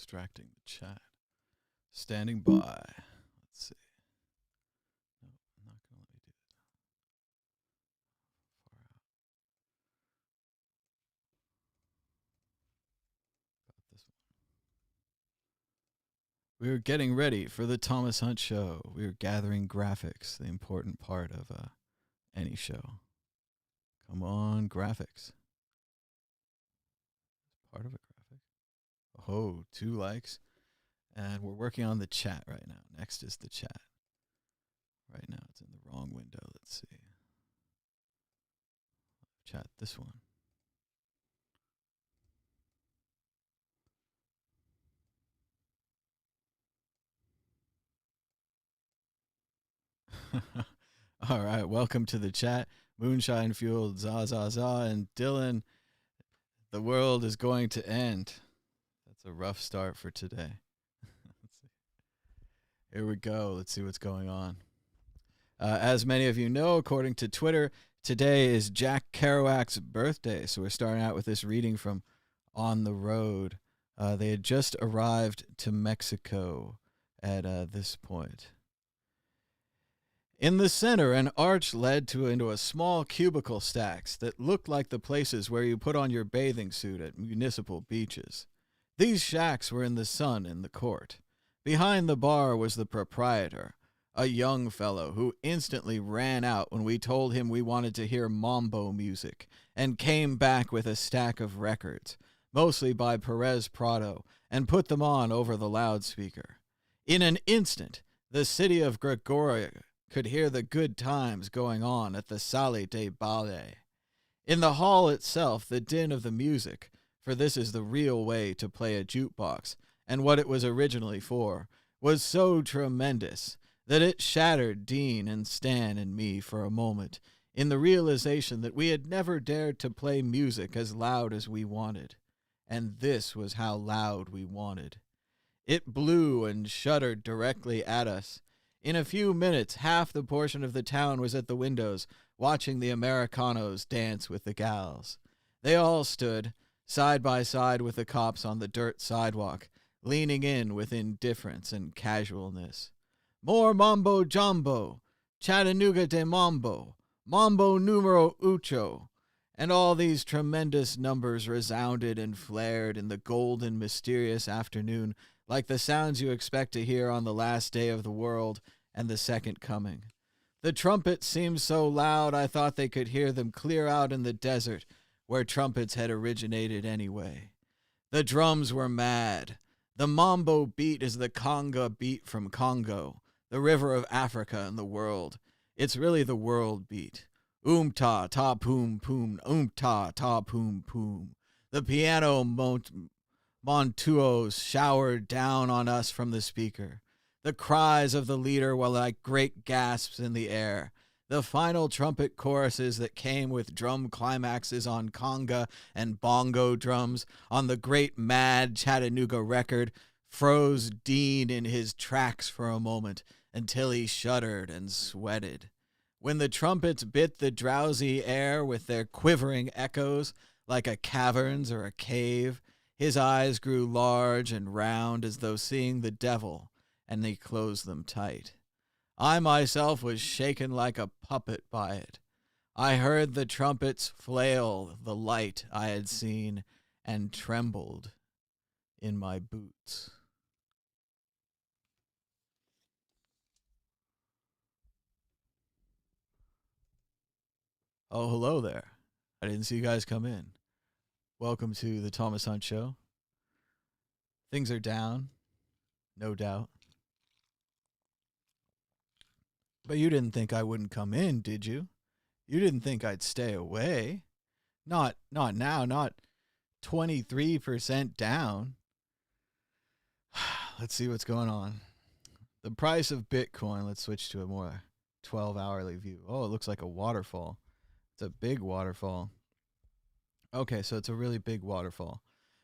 extracting the chat. Standing by. Let's see. No, I'm not going to let me do that. Far out. About this one. We were getting ready for the Thomas Hunt Show. We were gathering graphics, the important part of any show. Come on, graphics. Part of a graphic. Oh, 2 likes. And we're working on the chat right now. Next is the chat. Right now it's in the wrong window. Let's see. Chat this one. All right, welcome to the chat. Moonshine Fueled, Za, and Dylan. The world is going to end. That's a rough start for today. Let's see. Here we go. Let's see what's going on. As many of you know, according to Twitter, today is Jack Kerouac's birthday. So we're starting out with this reading from On the Road. They had just arrived to Mexico at this point. In the center, an arch led into a small cubicle stacks that looked like the places where you put on your bathing suit at municipal beaches. These shacks were in the sun in the court. Behind the bar was the proprietor, a young fellow who instantly ran out when we told him we wanted to hear mambo music, and came back with a stack of records, mostly by Perez Prado, and put them on over the loudspeaker. In an instant, the city of Gregoria could hear the good times going on at the Sala de Baile. In the hall itself, the din of the music, for this is the real way to play a jukebox, and what it was originally for, was so tremendous that it shattered Dean and Stan and me for a moment in the realization that we had never dared to play music as loud as we wanted. And this was how loud we wanted. It blew and shuddered directly at us. In a few minutes, half the portion of the town was at the windows, watching the Americanos dance with the gals. They all stood, side by side with the cops on the dirt sidewalk, leaning in with indifference and casualness. More mambo jumbo, Chattanooga de mambo, mambo numero ocho, and all these tremendous numbers resounded and flared in the golden, mysterious afternoon like the sounds you expect to hear on the last day of the world and the second coming. The trumpets seemed so loud I thought they could hear them clear out in the desert where trumpets had originated anyway. The drums were mad. The mambo beat is the conga beat from Congo, the river of Africa and the world. It's really the world beat. Ta ta poom poom, ta ta poom poom. The piano montuos showered down on us from the speaker. The cries of the leader were like great gasps in the air. The final trumpet choruses that came with drum climaxes on conga and bongo drums on the great mad Chattanooga record froze Dean in his tracks for a moment until he shuddered and sweated. When the trumpets bit the drowsy air with their quivering echoes like a cavern's or a cave, his eyes grew large and round as though seeing the devil, and he closed them tight. I myself was shaken like a puppet by it. I heard the trumpets flail the light I had seen and trembled in my boots. Oh, hello there. I didn't see you guys come in. Welcome to the Thomas Hunt Show. Things are down, no doubt. But you didn't think I wouldn't come in, did you? You didn't think I'd stay away. Not now, not 23% down. Let's see what's going on. The price of Bitcoin, let's switch to a more 12-hourly view. Oh, it looks like a waterfall. It's a big waterfall. Okay, so it's a really big waterfall.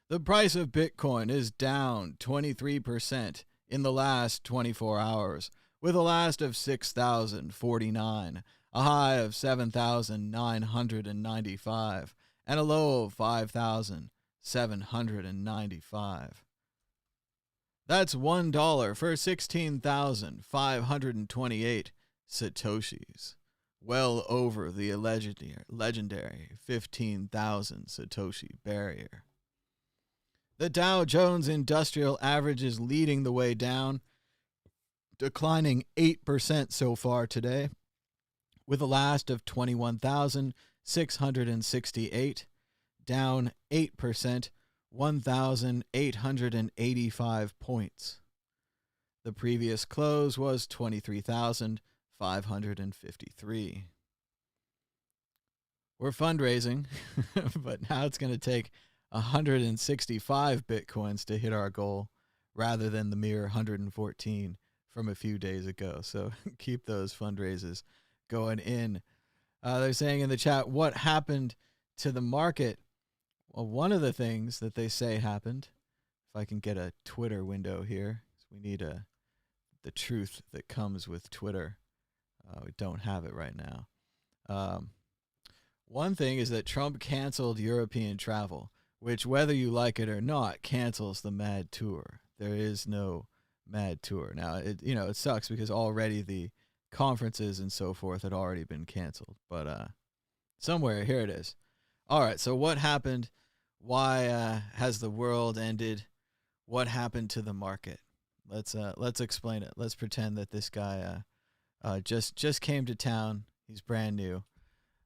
The price of Bitcoin is down 23% in the last 24 hours, with a last of 6,049, a high of 7,995, and a low of 5,795. That's $1 for 16,528 Satoshis. Well over the legendary 15,000 Satoshi barrier. The Dow Jones Industrial Average is leading the way down, declining 8% so far today, with a last of 21,668, down 8%, 1,885 points. The previous close was 23,553. We're fundraising, but now it's going to take 165 Bitcoins to hit our goal rather than the mere 114 from a few days ago. So keep those fundraisers going in. They're saying in the chat, what happened to the market? Well, one of the things that they say happened, if I can get a Twitter window here, we need the truth that comes with Twitter. We don't have it right now. One thing is that Trump canceled European travel, which, whether you like it or not, cancels the Mad Tour. There is no Mad Tour. Now, it sucks because already the conferences and so forth had already been canceled. But somewhere, here it is. All right, so what happened? Why has the world ended? What happened to the market? Let's explain it. Let's pretend that this guy just came to town. He's brand new.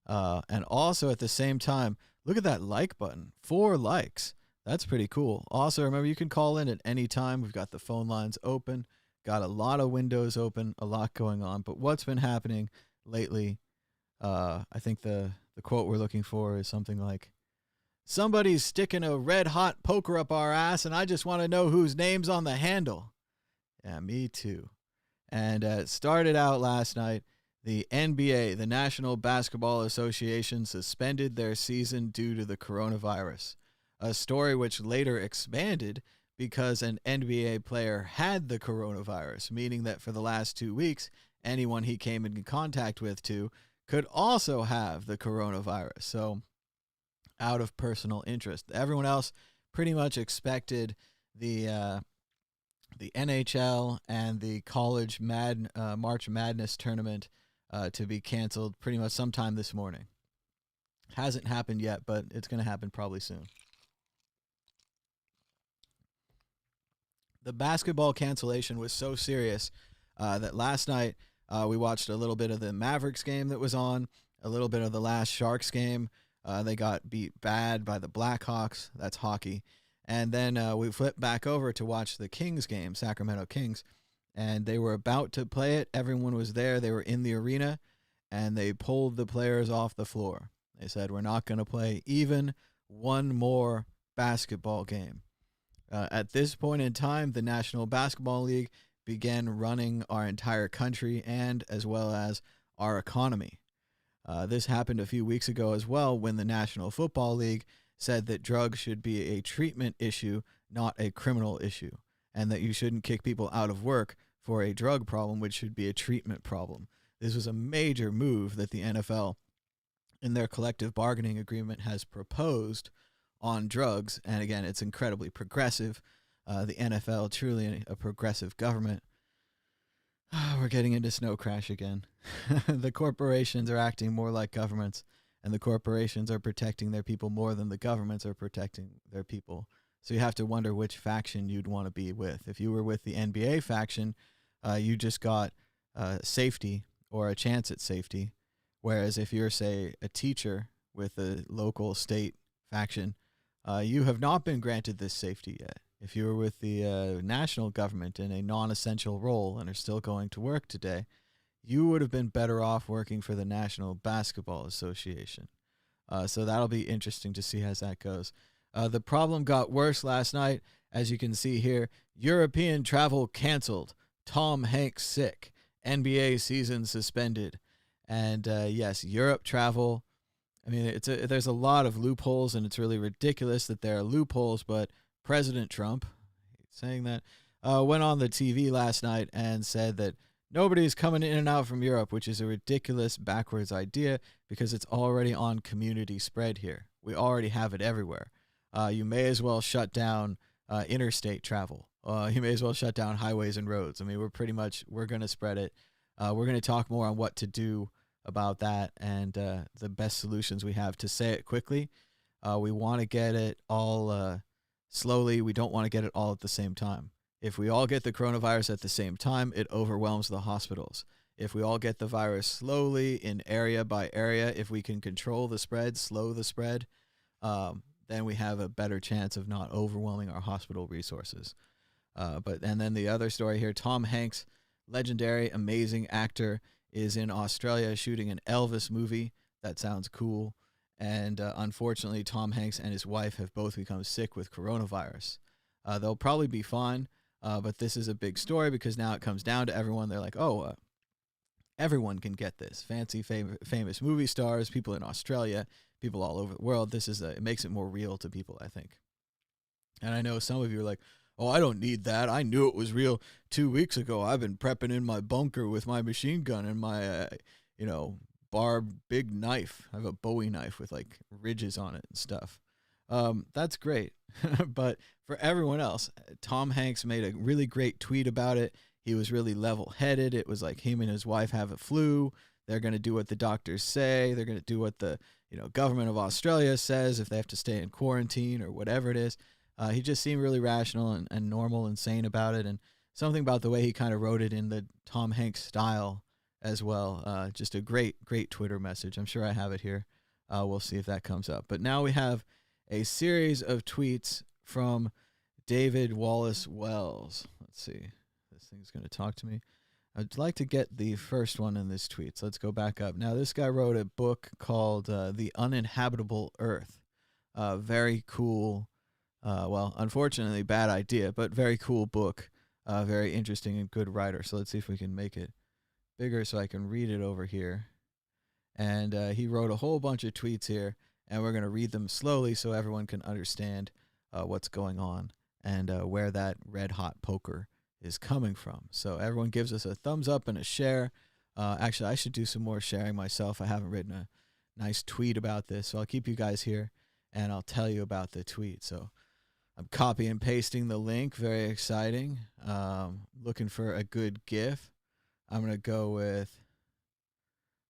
And also at the same time, look at that like button. 4 likes. That's pretty cool. Also, remember, you can call in at any time. We've got the phone lines open. Got a lot of windows open. A lot going on. But what's been happening lately, I think the quote we're looking for is something like, somebody's sticking a red-hot poker up our ass, and I just want to know whose name's on the handle. Yeah, me too. And it started out last night. The NBA, the National Basketball Association, suspended their season due to the coronavirus, a story which later expanded because an NBA player had the coronavirus, meaning that for the last 2 weeks, anyone he came in contact with could also have the coronavirus. So out of personal interest. Everyone else pretty much expected the NHL and the college March Madness tournament to be canceled pretty much sometime this morning. Hasn't happened yet, but it's going to happen probably soon. The basketball cancellation was so serious that last night we watched a little bit of the Mavericks game that was on, a little bit of the last Sharks game. They got beat bad by the Blackhawks. That's hockey. And then we flipped back over to watch the Kings game, Sacramento Kings. And they were about to play it. Everyone was there. They were in the arena. And they pulled the players off the floor. They said, we're not going to play even one more basketball game. At this point in time, the National Basketball League began running our entire country and as well as our economy. This happened a few weeks ago as well when the National Football League said that drugs should be a treatment issue, not a criminal issue, and that you shouldn't kick people out of work for a drug problem, which should be a treatment problem. This was a major move that the NFL, in their collective bargaining agreement, has proposed on drugs. And again, it's incredibly progressive. The NFL, truly a progressive government. We're getting into snow crash again. The corporations are acting more like governments, and the corporations are protecting their people more than the governments are protecting their people. So you have to wonder which faction you'd want to be with. If you were with the NBA faction, you just got safety or a chance at safety. Whereas if you're, say, a teacher with a local state faction, you have not been granted this safety yet. If you were with the national government in a non-essential role and are still going to work today, you would have been better off working for the National Basketball Association. So that'll be interesting to see as that goes. The problem got worse last night. As you can see here, European travel canceled. Tom Hanks sick. NBA season suspended. And yes, Europe travel. I mean, there's a lot of loopholes, and it's really ridiculous that there are loopholes, but President Trump, saying that, went on the TV last night and said that nobody's coming in and out from Europe, which is a ridiculous, backwards idea because it's already on community spread here. We already have it everywhere. You may as well shut down interstate travel. You may as well shut down highways and roads. I mean, we're going to spread it. We're going to talk more on what to do about that and the best solutions we have to say it quickly. We want to get it all slowly. We don't want to get it all at the same time. If we all get the coronavirus at the same time, it overwhelms the hospitals. If we all get the virus slowly in area by area, if we can control the spread, slow the spread, then we have a better chance of not overwhelming our hospital resources. And then the other story here, Tom Hanks, legendary, amazing actor, is in Australia shooting an Elvis movie. That sounds cool. And unfortunately, Tom Hanks and his wife have both become sick with coronavirus. They'll probably be fine, but this is a big story because now it comes down to everyone. They're like, everyone can get this. Fancy, famous movie stars, people in Australia, people all over the world. It makes it more real to people, I think. And I know some of you are like, oh, I don't need that. I knew it was real 2 weeks ago. I've been prepping in my bunker with my machine gun and my, barbed big knife. I have a Bowie knife with like ridges on it and stuff. That's great. But for everyone else, Tom Hanks made a really great tweet about it. He was really level-headed. It was like him and his wife have a flu. They're going to do what the doctors say. They're going to do what the government of Australia says if they have to stay in quarantine or whatever it is. He just seemed really rational and normal and sane about it. And something about the way he kind of wrote it in the Tom Hanks style as well. Just a great, great Twitter message. I'm sure I have it here. We'll see if that comes up. But now we have a series of tweets from David Wallace Wells. Let's see. This thing's going to talk to me. I'd like to get the first one in this tweet. So let's go back up. Now, this guy wrote a book called The Uninhabitable Earth. Very cool. Unfortunately, bad idea, but very cool book. Very interesting and good writer. So let's see if we can make it bigger so I can read it over here. And he wrote a whole bunch of tweets here, and we're going to read them slowly so everyone can understand what's going on and where that red hot poker is coming from. So everyone gives us a thumbs up and a share. Actually, I should do some more sharing myself. I haven't written a nice tweet about this, so I'll keep you guys here, and I'll tell you about the tweet. So I'm copy and pasting the link. Very exciting. Looking for a good GIF. I'm going to go with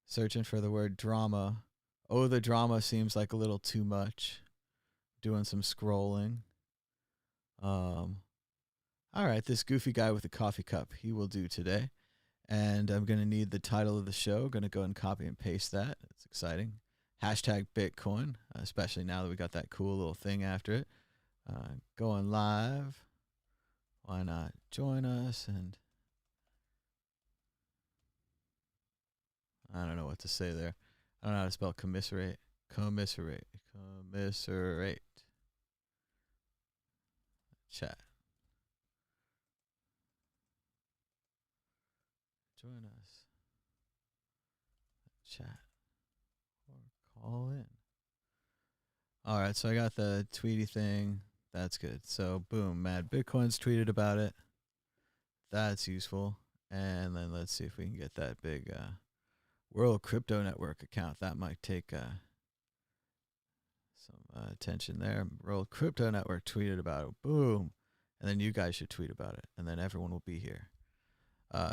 searching for the word drama. Oh, the drama seems like a little too much. Doing some scrolling. All right, this goofy guy with the coffee cup, he will do today. And I'm going to need the title of the show. Going to go and copy and paste that. It's exciting. Hashtag Bitcoin, especially now that we got that cool little thing after it. Going live. Why not join us? And I don't know what to say there. I don't know how to spell commiserate. Commiserate. Chat. Join us. Chat. Or call in. All right, so I got the Tweety thing. That's good. So, boom, Mad Bitcoin's tweeted about it. That's useful. And then let's see if we can get that big World Crypto Network account. That might take some attention there. World Crypto Network tweeted about it. Boom. And then you guys should tweet about it. And then everyone will be here.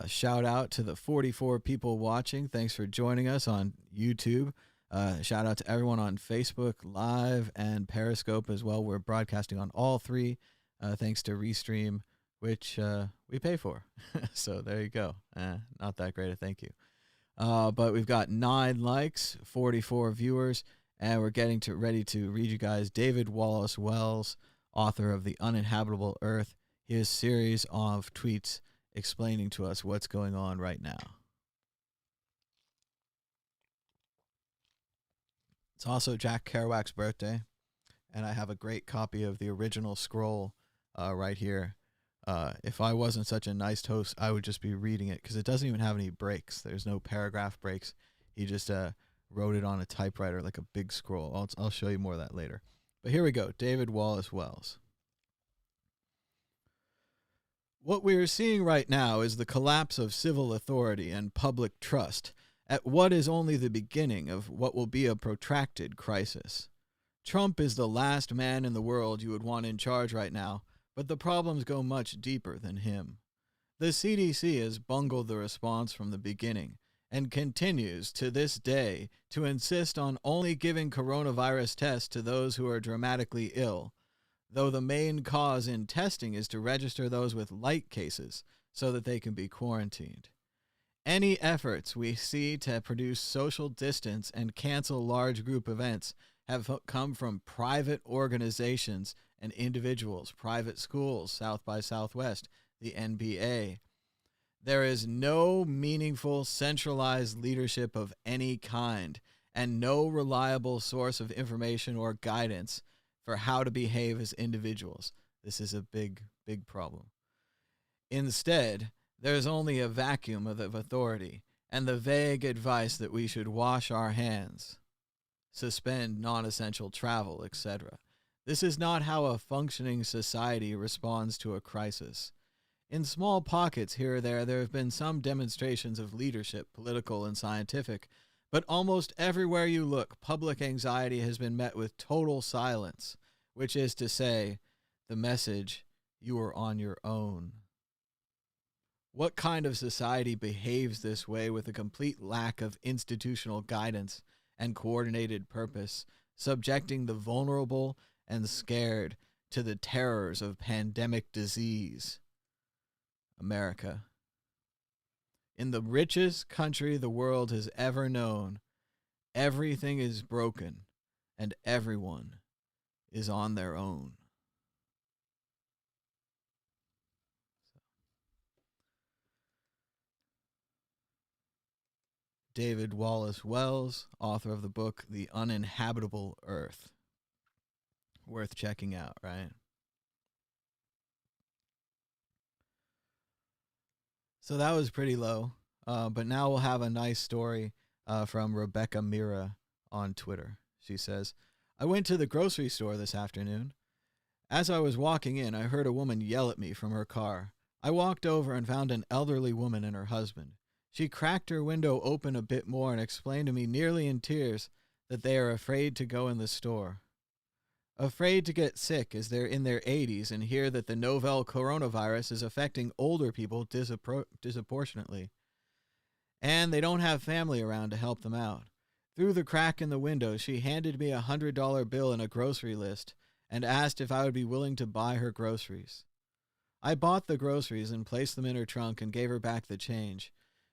Shout out to the 44 people watching. Thanks for joining us on YouTube. Shout out to everyone on Facebook Live and Periscope as well. We're broadcasting on all three thanks to Restream, which we pay for. So there you go. Not that great a thank you. But we've got 9 likes, 44 viewers, and we're getting ready to read you guys David Wallace Wells, author of The Uninhabitable Earth, his series of tweets explaining to us what's going on right now. It's also Jack Kerouac's birthday, and I have a great copy of the original scroll right here. If I wasn't such a nice host, I would just be reading it because it doesn't even have any breaks. There's no paragraph breaks. He just wrote it on a typewriter like a big scroll. I'll show you more of that later. But here we go. David Wallace Wells. What we are seeing right now is the collapse of civil authority and public trust at what is only the beginning of what will be a protracted crisis. Trump is the last man in the world you would want in charge right now, But the problems go much deeper than him. The CDC has bungled the response from the beginning and continues to this day to insist on only giving coronavirus tests to those who are dramatically ill, though the main cause in testing is to register those with light cases so that they can be quarantined. Any efforts we see to produce social distance and cancel large group events have come from private organizations and individuals, private schools, South by Southwest, the NBA. There is no meaningful centralized leadership of any kind and no reliable source of information or guidance for how to behave as individuals. This is a big, big problem. Instead, there's only a vacuum of authority and the vague advice that we should wash our hands, suspend non-essential travel, etc. This is not how a functioning society responds to a crisis. In small pockets here or there have been some demonstrations of leadership, political and scientific, but almost everywhere you look, public anxiety has been met with total silence, which is to say, the message, you are on your own. What kind of society behaves this way with a complete lack of institutional guidance and coordinated purpose, subjecting the vulnerable and scared to the terrors of pandemic disease? America. In the richest country the world has ever known, everything is broken and everyone is on their own. David Wallace Wells, author of the book The Uninhabitable Earth. Worth checking out, right? So that was pretty low, but now we'll have a nice story from Rebecca Mira on Twitter. She says, I went to the grocery store this afternoon. As I was walking in, I heard a woman yell at me from her car. I walked over and found an elderly woman and her husband. She cracked her window open a bit more and explained to me nearly in tears that they are afraid to go in the store. Afraid to get sick as they're in their 80s and hear that the novel coronavirus is affecting older people disproportionately. And they don't have family around to help them out. Through the crack in the window, she handed me a $100 bill and a grocery list and asked if I would be willing to buy her groceries. I bought the groceries and placed them in her trunk and gave her back the change.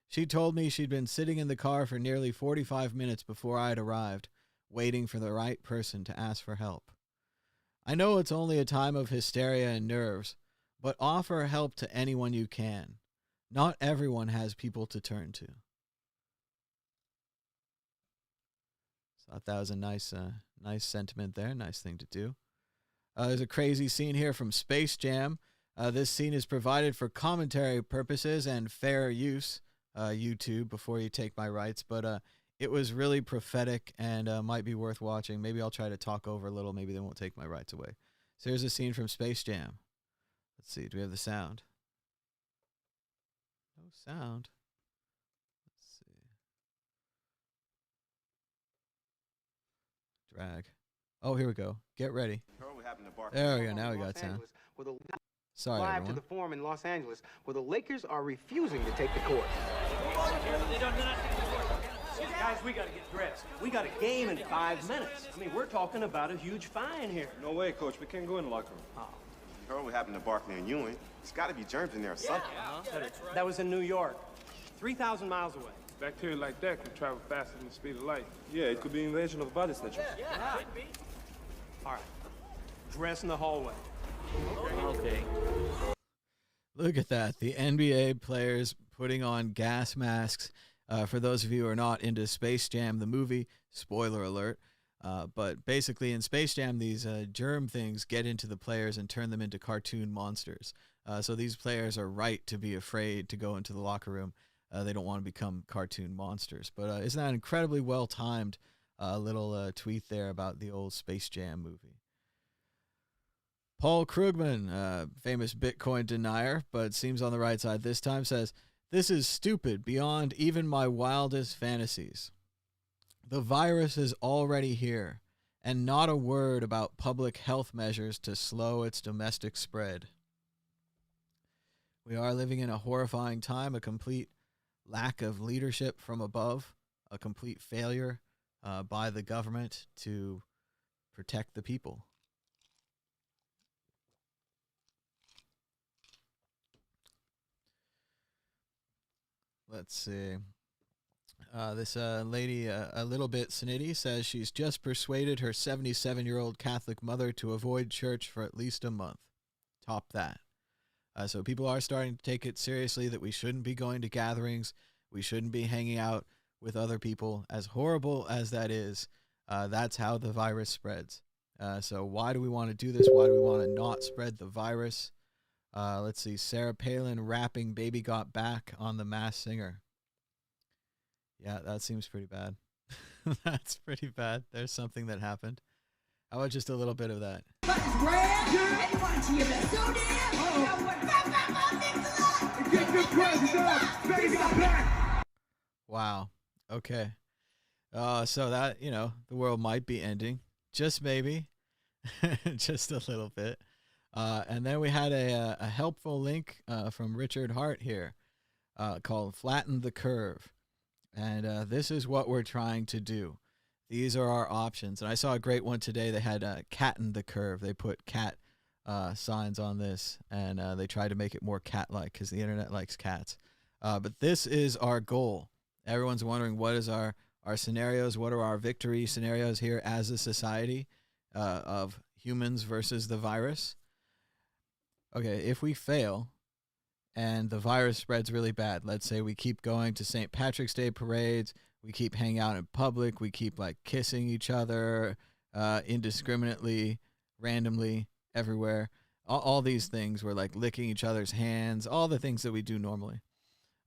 She told me she'd been sitting in the car for nearly 45 minutes before I had arrived, waiting for the right person to ask for help. I know it's only a time of hysteria and nerves, but offer help to anyone you can. Not everyone has people to turn to. So I thought that was a nice sentiment there, nice thing to do. There's a crazy scene here from Space Jam. This scene is provided for commentary purposes and fair use, YouTube, before you take my rights, but it was really prophetic and might be worth watching. Maybe I'll try to talk over a little. Maybe they won't take my rights away. So here's a scene from Space Jam. Let's see. Do we have the sound? No sound. Let's see. Drag. Oh, here we go. Get ready. There we go. Now we got sound. Sorry, live everyone. to the Forum in Los Angeles, where the Lakers are refusing to take the court. Guys, we gotta get dressed. We got a game in 5 minutes. I mean, we're talking about a huge fine here. No way, Coach. We can't go in the locker room. Oh. Heard what happened to Barkley and Ewing. There's got to be germs in there or something. That was in New York, 3,000 miles away. Bacteria like that can travel faster than the speed of light. Yeah, it could be invasion of body snatchers. Yeah, could be. All right, dress in the hallway. Okay. Look at that. The NBA players putting on gas masks. For those of you who are not into Space Jam, the movie, spoiler alert, but basically in Space Jam, these germ things get into the players and turn them into cartoon monsters. So these players are right to be afraid to go into the locker room. They don't want to become cartoon monsters. But isn't that incredibly well-timed little tweet there about the old Space Jam movie? Paul Krugman, famous Bitcoin denier, but seems on the right side this time, says, "This is stupid beyond even my wildest fantasies. The virus is already here, and not a word about public health measures to slow its domestic spread. We are living in a horrifying time, a complete lack of leadership from above, a complete failure by the government to protect the people. Let's see. This lady, a little bit snitty, says she's just persuaded her 77-year-old Catholic mother to avoid church for at least a month. Top that. So people are starting to take it seriously that we shouldn't be going to gatherings. We shouldn't be hanging out with other people. As horrible as that is, that's how the virus spreads. So why do we want to do this? Why do we want to not spread the virus? Let's see. Sarah Palin rapping Baby Got Back on The Masked Singer. Yeah, that seems pretty bad. That's pretty bad. There's something that happened. How about just a little bit of that? Wow. Okay. So that, the world might be ending. Just maybe. Just a little bit. And then we had a helpful link from Richard Hart here called Flatten the Curve. And this is what we're trying to do. These are our options. And I saw a great one today. They had Catten the Curve. They put cat signs on this, and they tried to make it more cat-like because the internet likes cats. But this is our goal. Everyone's wondering, what is our scenarios? What are our victory scenarios here as a society of humans versus the virus? Okay, if we fail and the virus spreads really bad, let's say we keep going to St. Patrick's Day parades, we keep hanging out in public, we keep kissing each other indiscriminately, randomly, everywhere. All these things, we're licking each other's hands, all the things that we do normally.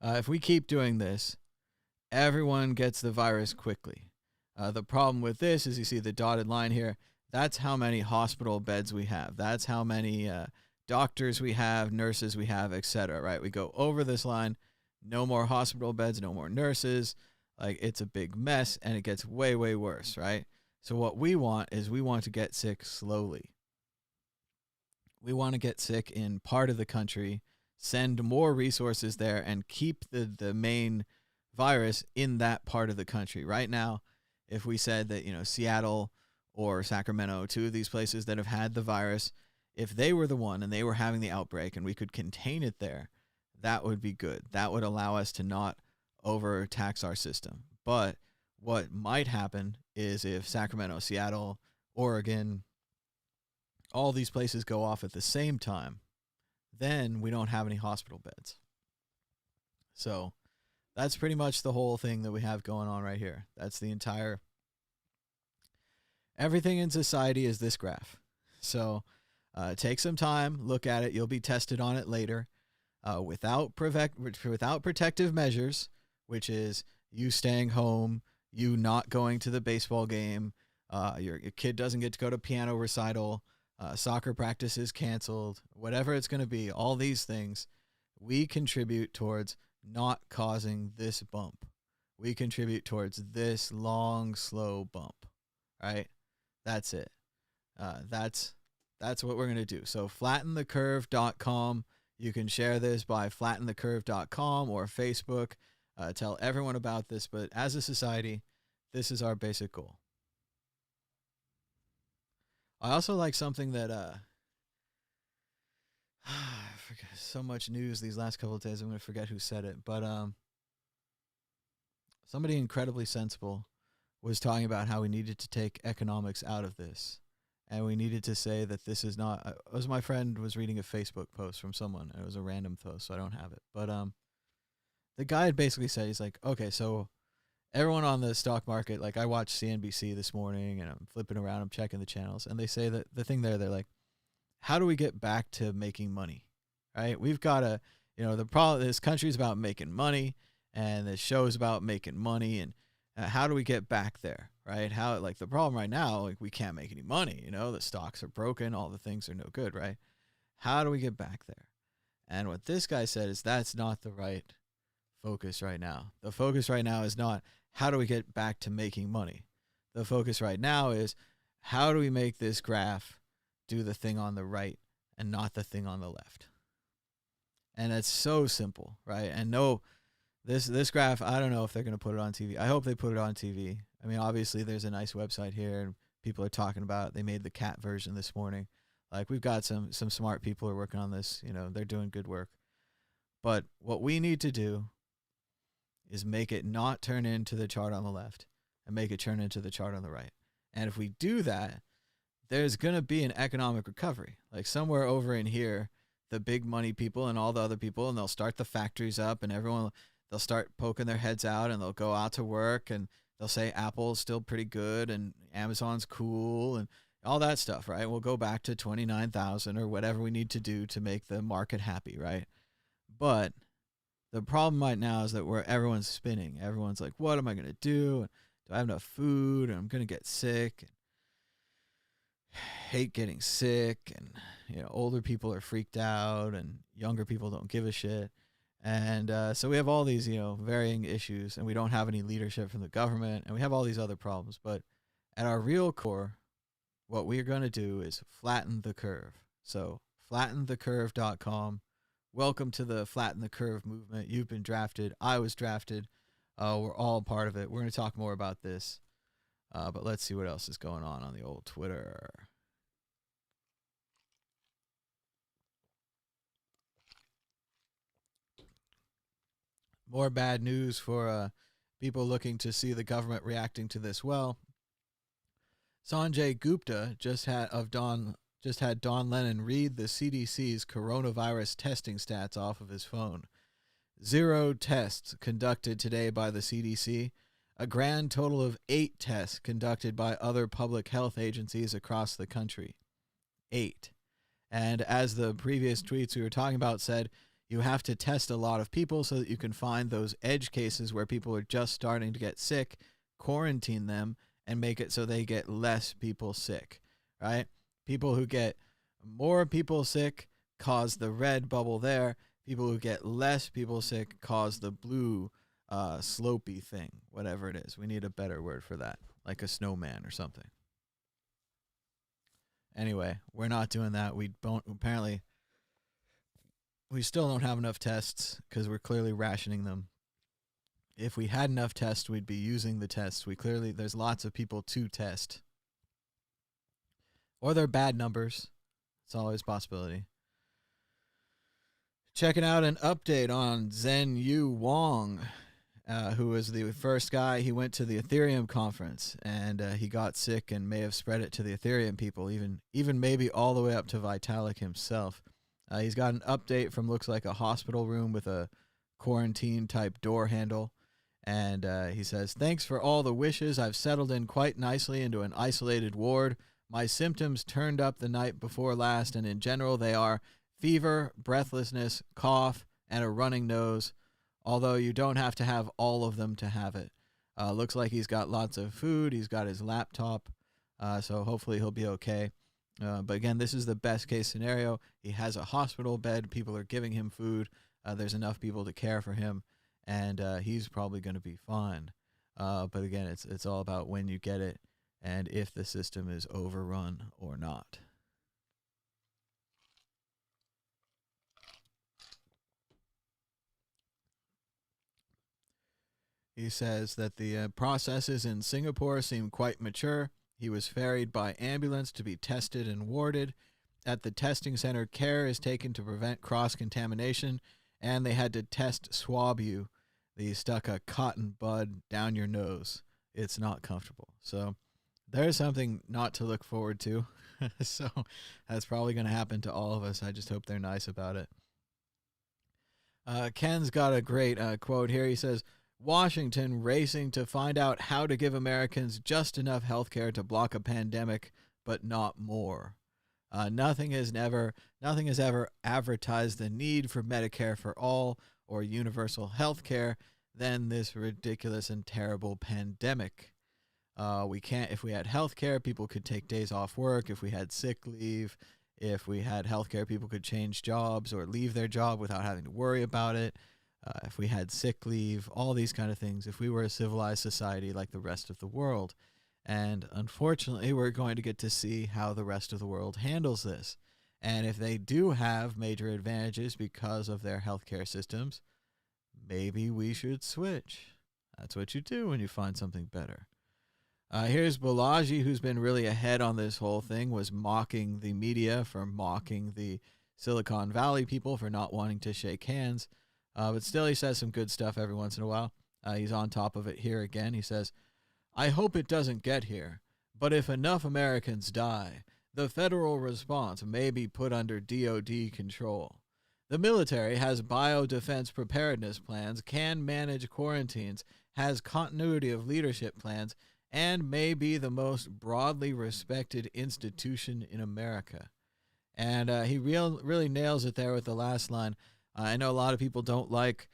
If we keep doing this, everyone gets the virus quickly. The problem with this is, you see the dotted line here, that's how many hospital beds we have. That's how many doctors we have, nurses we have, etc. Right? We go over this line, no more hospital beds, no more nurses. It's a big mess, and it gets way, way worse, right? So what we want is we want to get sick slowly. We want to get sick in part of the country, send more resources there, and keep the main virus in that part of the country. Right now, if we said that, Seattle or Sacramento, two of these places that have had the virus, if they were the one and they were having the outbreak and we could contain it there, that would be good. That would allow us to not overtax our system. But what might happen is if Sacramento, Seattle, Oregon, all these places go off at the same time, then we don't have any hospital beds. So that's pretty much the whole thing that we have going on right here. That's the entire... Everything in society is this graph. So take some time, look at it. You'll be tested on it later. Without protective measures, which is you staying home, you not going to the baseball game, your kid doesn't get to go to piano recital, soccer practice is canceled, whatever it's going to be, all these things, we contribute towards not causing this bump. We contribute towards this long, slow bump, right? That's it. That's what we're going to do. So flattenthecurve.com. You can share this by flattenthecurve.com or Facebook. Tell everyone about this. But as a society, this is our basic goal. I also like something that I forget, so much news these last couple of days. I'm going to forget who said it. But somebody incredibly sensible was talking about how we needed to take economics out of this. And we needed to say that this is not... It was my friend was reading a Facebook post from someone. And it was a random post, so I don't have it. But the guy had basically said, he's like, okay, so everyone on the stock market, I watched CNBC this morning, and I'm flipping around, I'm checking the channels, and they say that the thing there, they're like, how do we get back to making money, right? We've got to, the problem, this country's about making money, and this show's about making money, and how do we get back there, right? How, the problem right now, we can't make any money, the stocks are broken, all the things are no good, right? How do we get back there? And what this guy said is that's not the right focus right now. The focus right now is not how do we get back to making money. The focus right now is how do we make this graph do the thing on the right and not the thing on the left? And it's so simple, right? And no, this graph, I don't know if they're going to put it on TV. I hope they put it on TV. I mean, obviously there's a nice website here and people are talking about it. They made the cat version this morning. Like, we've got some smart people who are working on this. You know, they're doing good work. But what we need to do is make it not turn into the chart on the left and make it turn into the chart on the right. And if we do that, there's going to be an economic recovery. Like, somewhere over in here, the big money people and all the other people, and they'll start the factories up, and everyone, they'll start poking their heads out, and they'll go out to work, and they'll say Apple's still pretty good and Amazon's cool and all that stuff, right? We'll go back to 29,000 or whatever we need to do to make the market happy, right? But the problem right now is that everyone's spinning. Everyone's like, what am I going to do? Do I have enough food? And I'm going to get sick. Hate getting sick. And, you know, older people are freaked out and younger people don't give a shit. And so we have all these, you know, varying issues, and we don't have any leadership from the government, and we have all these other problems. But at our real core, what we're going to do is flatten the curve. So flattenthecurve.com. Welcome to the Flatten the Curve movement. You've been drafted. I was drafted. We're all part of it. We're going to talk more about this. But let's see what else is going on the old Twitter. More bad news for people looking to see the government reacting to this. Well, Sanjay Gupta just had Don Lennon read the CDC's coronavirus testing stats off of his phone. 0 tests conducted today by the CDC, a grand total of 8 tests conducted by other public health agencies across the country. 8. And as the previous tweets we were talking about said, you have to test a lot of people so that you can find those edge cases where people are just starting to get sick, quarantine them, and make it so they get less people sick, right? People who get more people sick cause the red bubble there. People who get less people sick cause the blue slopey thing, whatever it is. We need a better word for that, like a snowman or something. Anyway, we're not doing that. We still don't have enough tests because we're clearly rationing them. If we had enough tests, we'd be using the tests. There's lots of people to test. Or they're bad numbers. It's always a possibility. Checking out an update on Zhen-Yu Wang, who was the first guy. He went to the Ethereum conference, and he got sick and may have spread it to the Ethereum people, even maybe all the way up to Vitalik himself. He's got an update from looks like a hospital room with a quarantine-type door handle. And he says, thanks for all the wishes. I've settled in quite nicely into an isolated ward. My symptoms turned up the night before last, and in general they are fever, breathlessness, cough, and a running nose, although you don't have to have all of them to have it. Looks like he's got lots of food. He's got his laptop, so hopefully he'll be okay. But again, this is the best case scenario. He has a hospital bed. People are giving him food. There's enough people to care for him. And he's probably going to be fine. But again, it's all about when you get it and if the system is overrun or not. He says that the processes in Singapore seem quite mature. He was ferried by ambulance to be tested and warded. At the testing center, care is taken to prevent cross-contamination, and they had to swab you. They stuck a cotton bud down your nose. It's not comfortable. So there's something not to look forward to. So that's probably going to happen to all of us. I just hope they're nice about it. Ken's got a great quote here. He says, Washington racing to find out how to give Americans just enough health care to block a pandemic, but not more. Nothing has ever advertised the need for Medicare for all or universal health care than this ridiculous and terrible pandemic. If we had health care, people could take days off work. If we had sick leave, if we had health care, people could change jobs or leave their job without having to worry about it. If we had sick leave, all these kind of things, if we were a civilized society like the rest of the world. And unfortunately, we're going to get to see how the rest of the world handles this. And if they do have major advantages because of their healthcare systems, maybe we should switch. That's what you do when you find something better. Here's Balaji, who's been really ahead on this whole thing, was mocking the media for mocking the Silicon Valley people for not wanting to shake hands. But still, he says some good stuff every once in a while. He's on top of it here again. He says, I hope it doesn't get here, but if enough Americans die, the federal response may be put under DOD control. The military has biodefense preparedness plans, can manage quarantines, has continuity of leadership plans, and may be the most broadly respected institution in America. And he really nails it there with the last line. I know a lot of people don't like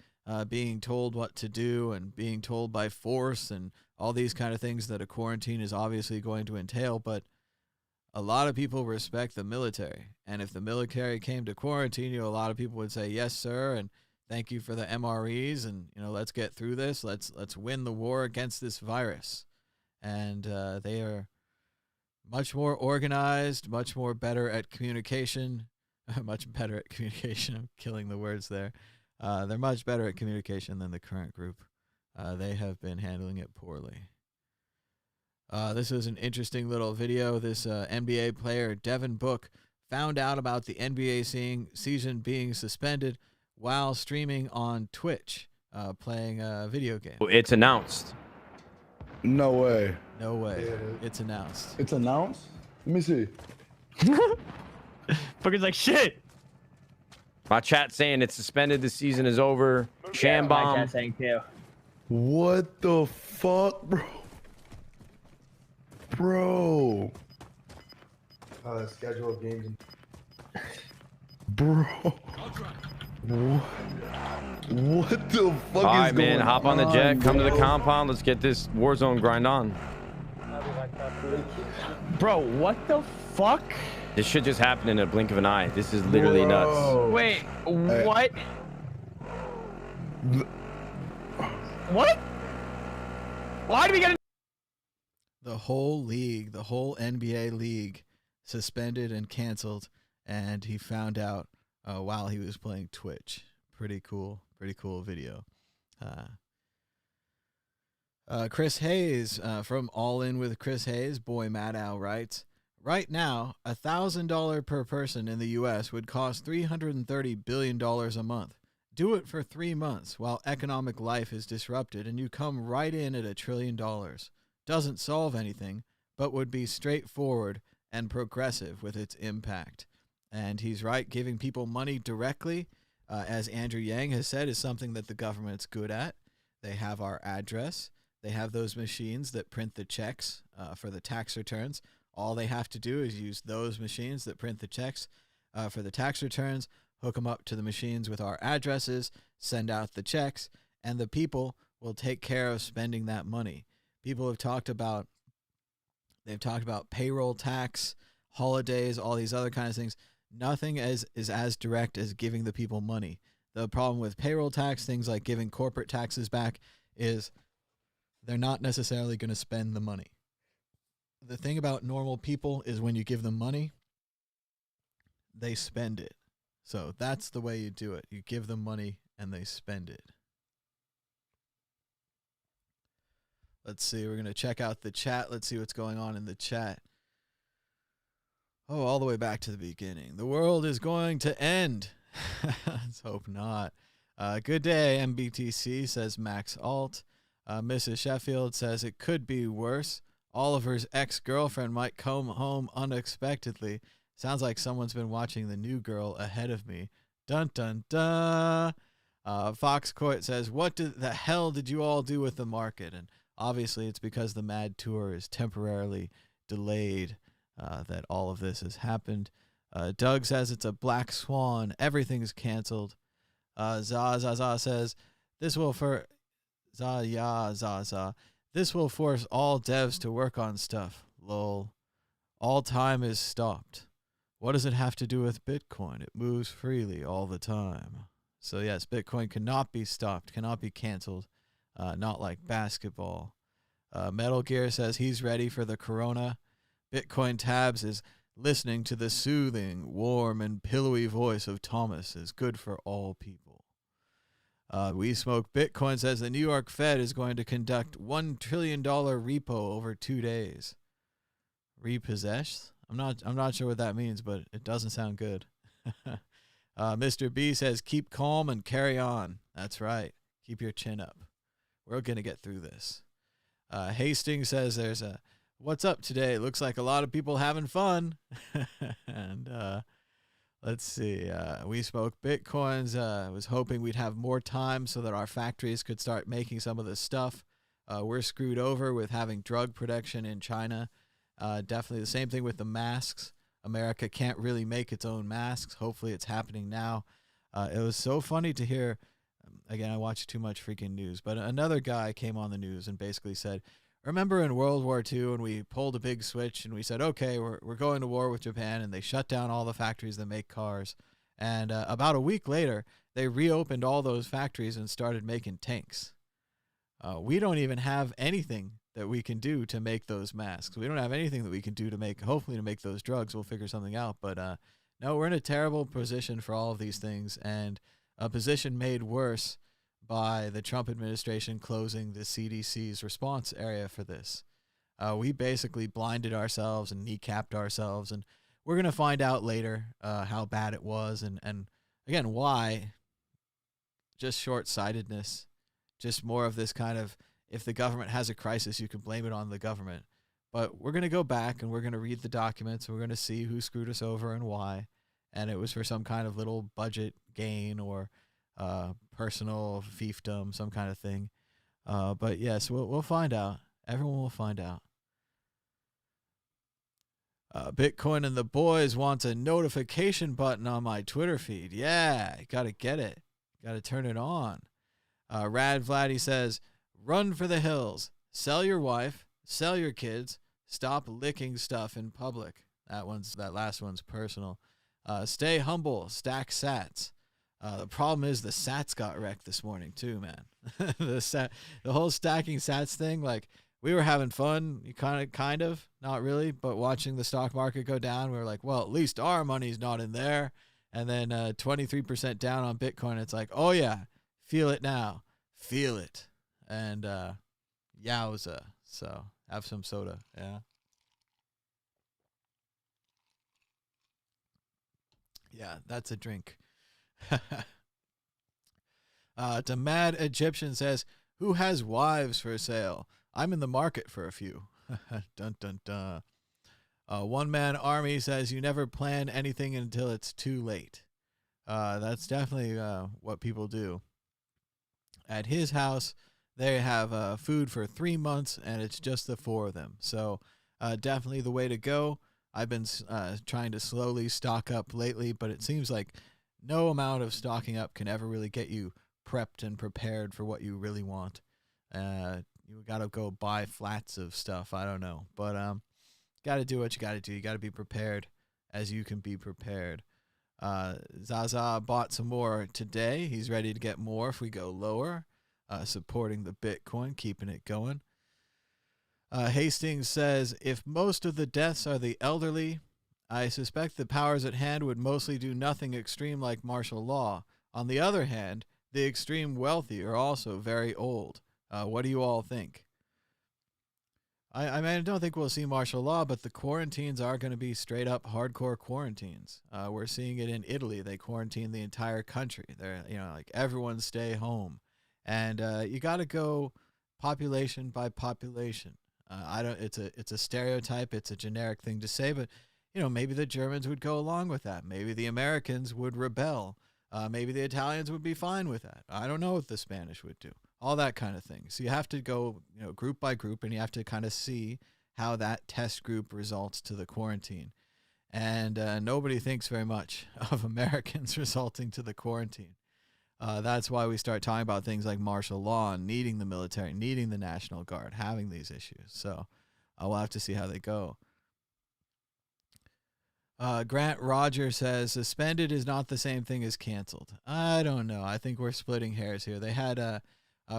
being told what to do and being told by force and all these kind of things that a quarantine is obviously going to entail, but a lot of people respect the military. And if the military came to quarantine you, a lot of people would say, yes, sir, and thank you for the MREs, and let's get through this. Let's win the war against this virus. And they are much more organized, much more better at communication, much better at communication. I'm killing the words there. They're much better at communication than the current group. They have been handling it poorly. This is an interesting little video. This NBA player, Devin Book, found out about the NBA season being suspended while streaming on Twitch, playing a video game. It's announced. No way. No way. It's announced. It's announced? Let me see. Fucker's like, shit. My chat saying it's suspended. The season is over. Sham My bomb. chat saying too. What the fuck, bro? Bro. Schedule of games. Bro. What the fuck All is right, man. going Hop on the jet. Come to the bro? compound. Let's get this Warzone grind on. Bro, what the fuck? This shit just happened in a blink of an eye. This is literally nuts. Bro. Wait, what? What? Why do we get The whole league, the whole NBA league suspended and canceled, and he found out while he was playing Twitch. Pretty cool video. Chris Hayes from All In with Chris Hayes, Boy Maddow writes, right now, $1,000 per person in the U.S. would cost $330 billion a month. Do it for 3 months while economic life is disrupted, and you come right in at $1 trillion. Doesn't solve anything, but would be straightforward and progressive with its impact. And he's right, giving people money directly, as Andrew Yang has said, is something that the government's good at. They have our address. They have those machines that print the checks for the tax returns. All they have to do is use those machines that print the checks for the tax returns, hook them up to the machines with our addresses, send out the checks, and the people will take care of spending that money. People have talked about, payroll tax, holidays, all these other kinds of things. Nothing is as direct as giving the people money. The problem with payroll tax, things like giving corporate taxes back, is they're not necessarily going to spend the money. The thing about normal people is when you give them money, they spend it. So that's the way you do it. You give them money and they spend it. Let's see. We're going to check out the chat. Let's see what's going on in the chat. Oh, all the way back to the beginning. The world is going to end. Let's hope not. Good day, MBTC, says Max Alt. Mrs. Sheffield says it could be worse. Oliver's ex-girlfriend might come home unexpectedly. Sounds like someone's been watching The New Girl ahead of me. Dun, dun, dun. Fox Court says, what the hell did you all do with the market? And obviously it's because the Mad Tour is temporarily delayed that all of this has happened. Doug says it's a black swan. Everything's canceled. Zaza says, this will force all devs to work on stuff. Lol. All time is stopped. What does it have to do with Bitcoin? It moves freely all the time. So yes, Bitcoin cannot be stopped, cannot be canceled. Not like basketball. Metal Gear says he's ready for the corona. Bitcoin Tabs is listening to the soothing, warm, and pillowy voice of Thomas is good for all people. We Smoke Bitcoin says the New York Fed is going to conduct $1 trillion repo over 2 days. Repossess? I'm not sure what that means, but it doesn't sound good. Mr. B says keep calm and carry on. That's right. Keep your chin up. We're going to get through this. Hastings says there's a what's up today? Looks like a lot of people having fun. And let's see. We Spoke Bitcoins. Was hoping we'd have more time so that our factories could start making some of this stuff. We're screwed over with having drug production in China. Definitely the same thing with the masks. America can't really make its own masks. Hopefully it's happening now. It was so funny to hear. Again, I watch too much freaking news, but another guy came on the news and basically said, remember in World War II when we pulled a big switch and we said, okay, we're going to war with Japan, and they shut down all the factories that make cars. And about a week later, they reopened all those factories and started making tanks. We don't even have anything that we can do to make those masks. We don't have anything that we can do to make, hopefully to make those drugs. We'll figure something out. But no, we're in a terrible position for all of these things, and a position made worse by the Trump administration closing the CDC's response area for this. We basically blinded ourselves and kneecapped ourselves, and we're going to find out later how bad it was, and again, why. Just short-sightedness, just more of this kind of, if the government has a crisis, you can blame it on the government. But we're going to go back and we're going to read the documents, and we're going to see who screwed us over and why. And it was for some kind of little budget gain or personal fiefdom, some kind of thing. But yes, we'll find out. Everyone will find out. Bitcoin and the Boys wants a notification button on my Twitter feed. Yeah, got to get it. Got to turn it on. Rad Vladdy says, run for the hills. Sell your wife. Sell your kids. Stop licking stuff in public. That last one's personal. Stay humble. Stack sats. The problem is the sats got wrecked this morning too, man. The whole stacking sats thing, like, we were having fun, kind of, not really, but watching the stock market go down, we were like, well, at least our money's not in there. And then 23% down on Bitcoin. It's like, oh yeah, feel it now. Feel it. And yowza. So have some soda. Yeah. Yeah, that's a drink. The Mad Egyptian says, who has wives for sale? I'm in the market for a few. Dun, dun, dun. One Man Army says, you never plan anything until it's too late. That's definitely what people do. At his house, they have food for 3 months, and it's just the 4 of them. So definitely the way to go. I've been trying to slowly stock up lately, but it seems like no amount of stocking up can ever really get you prepped and prepared for what you really want. You got to go buy flats of stuff. I don't know. But got to do what you got to do. You got to be prepared as you can be prepared. Zaza bought some more today. He's ready to get more if we go lower. Supporting the Bitcoin, keeping it going. Hastings says, if most of the deaths are the elderly, I suspect the powers at hand would mostly do nothing extreme like martial law. On the other hand, the extreme wealthy are also very old. What do you all think? I mean, I don't think we'll see martial law, but the quarantines are going to be straight up hardcore quarantines. We're seeing it in Italy. They quarantine the entire country. They're, like, everyone stay home. And you got to go population by population. It's a stereotype. It's a generic thing to say, but maybe the Germans would go along with that. Maybe the Americans would rebel. Maybe the Italians would be fine with that. I don't know what the Spanish would do. All that kind of thing. So you have to go, group by group, and you have to kind of see how that test group results to the quarantine. And nobody thinks very much of Americans resulting to the quarantine. That's why we start talking about things like martial law and needing the military, needing the National Guard, having these issues. So we'll have to see how they go. Grant Roger says, suspended is not the same thing as canceled. I don't know. I think we're splitting hairs here. They had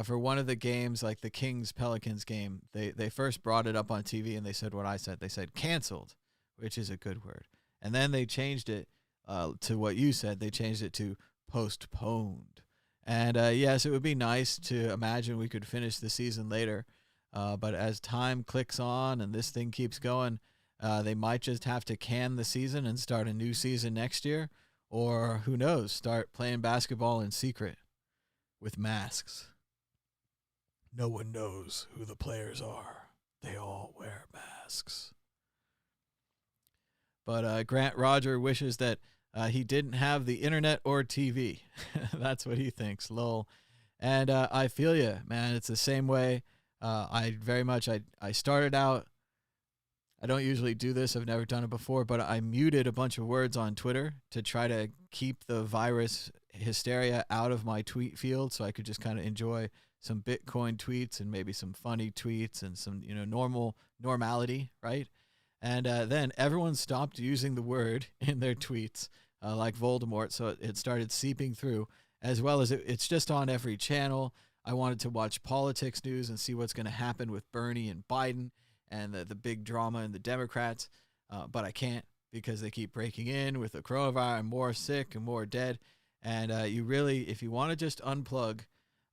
for one of the games, like the Kings Pelicans game, they first brought it up on TV and they said what I said. They said canceled, which is a good word. And then they changed it to what you said. They changed it to postponed. And yes, it would be nice to imagine we could finish the season later. But as time clicks on and this thing keeps going, they might just have to can the season and start a new season next year. Or who knows, start playing basketball in secret with masks. No one knows who the players are. They all wear masks. But Grant Roger wishes that he didn't have the internet or TV. That's what he thinks, lol. And I feel you, man. It's the same way. I started out, I don't usually do this. I've never done it before, but I muted a bunch of words on Twitter to try to keep the virus hysteria out of my tweet field so I could just kind of enjoy some Bitcoin tweets and maybe some funny tweets and some, normality, right? And then everyone stopped using the word in their tweets like Voldemort, so it started seeping through, as well as it's just on every channel. I wanted to watch politics news and see what's going to happen with Bernie and Biden and the big drama in the Democrats, but I can't because they keep breaking in with the coronavirus and more sick and more dead. And you really, if you want to just unplug,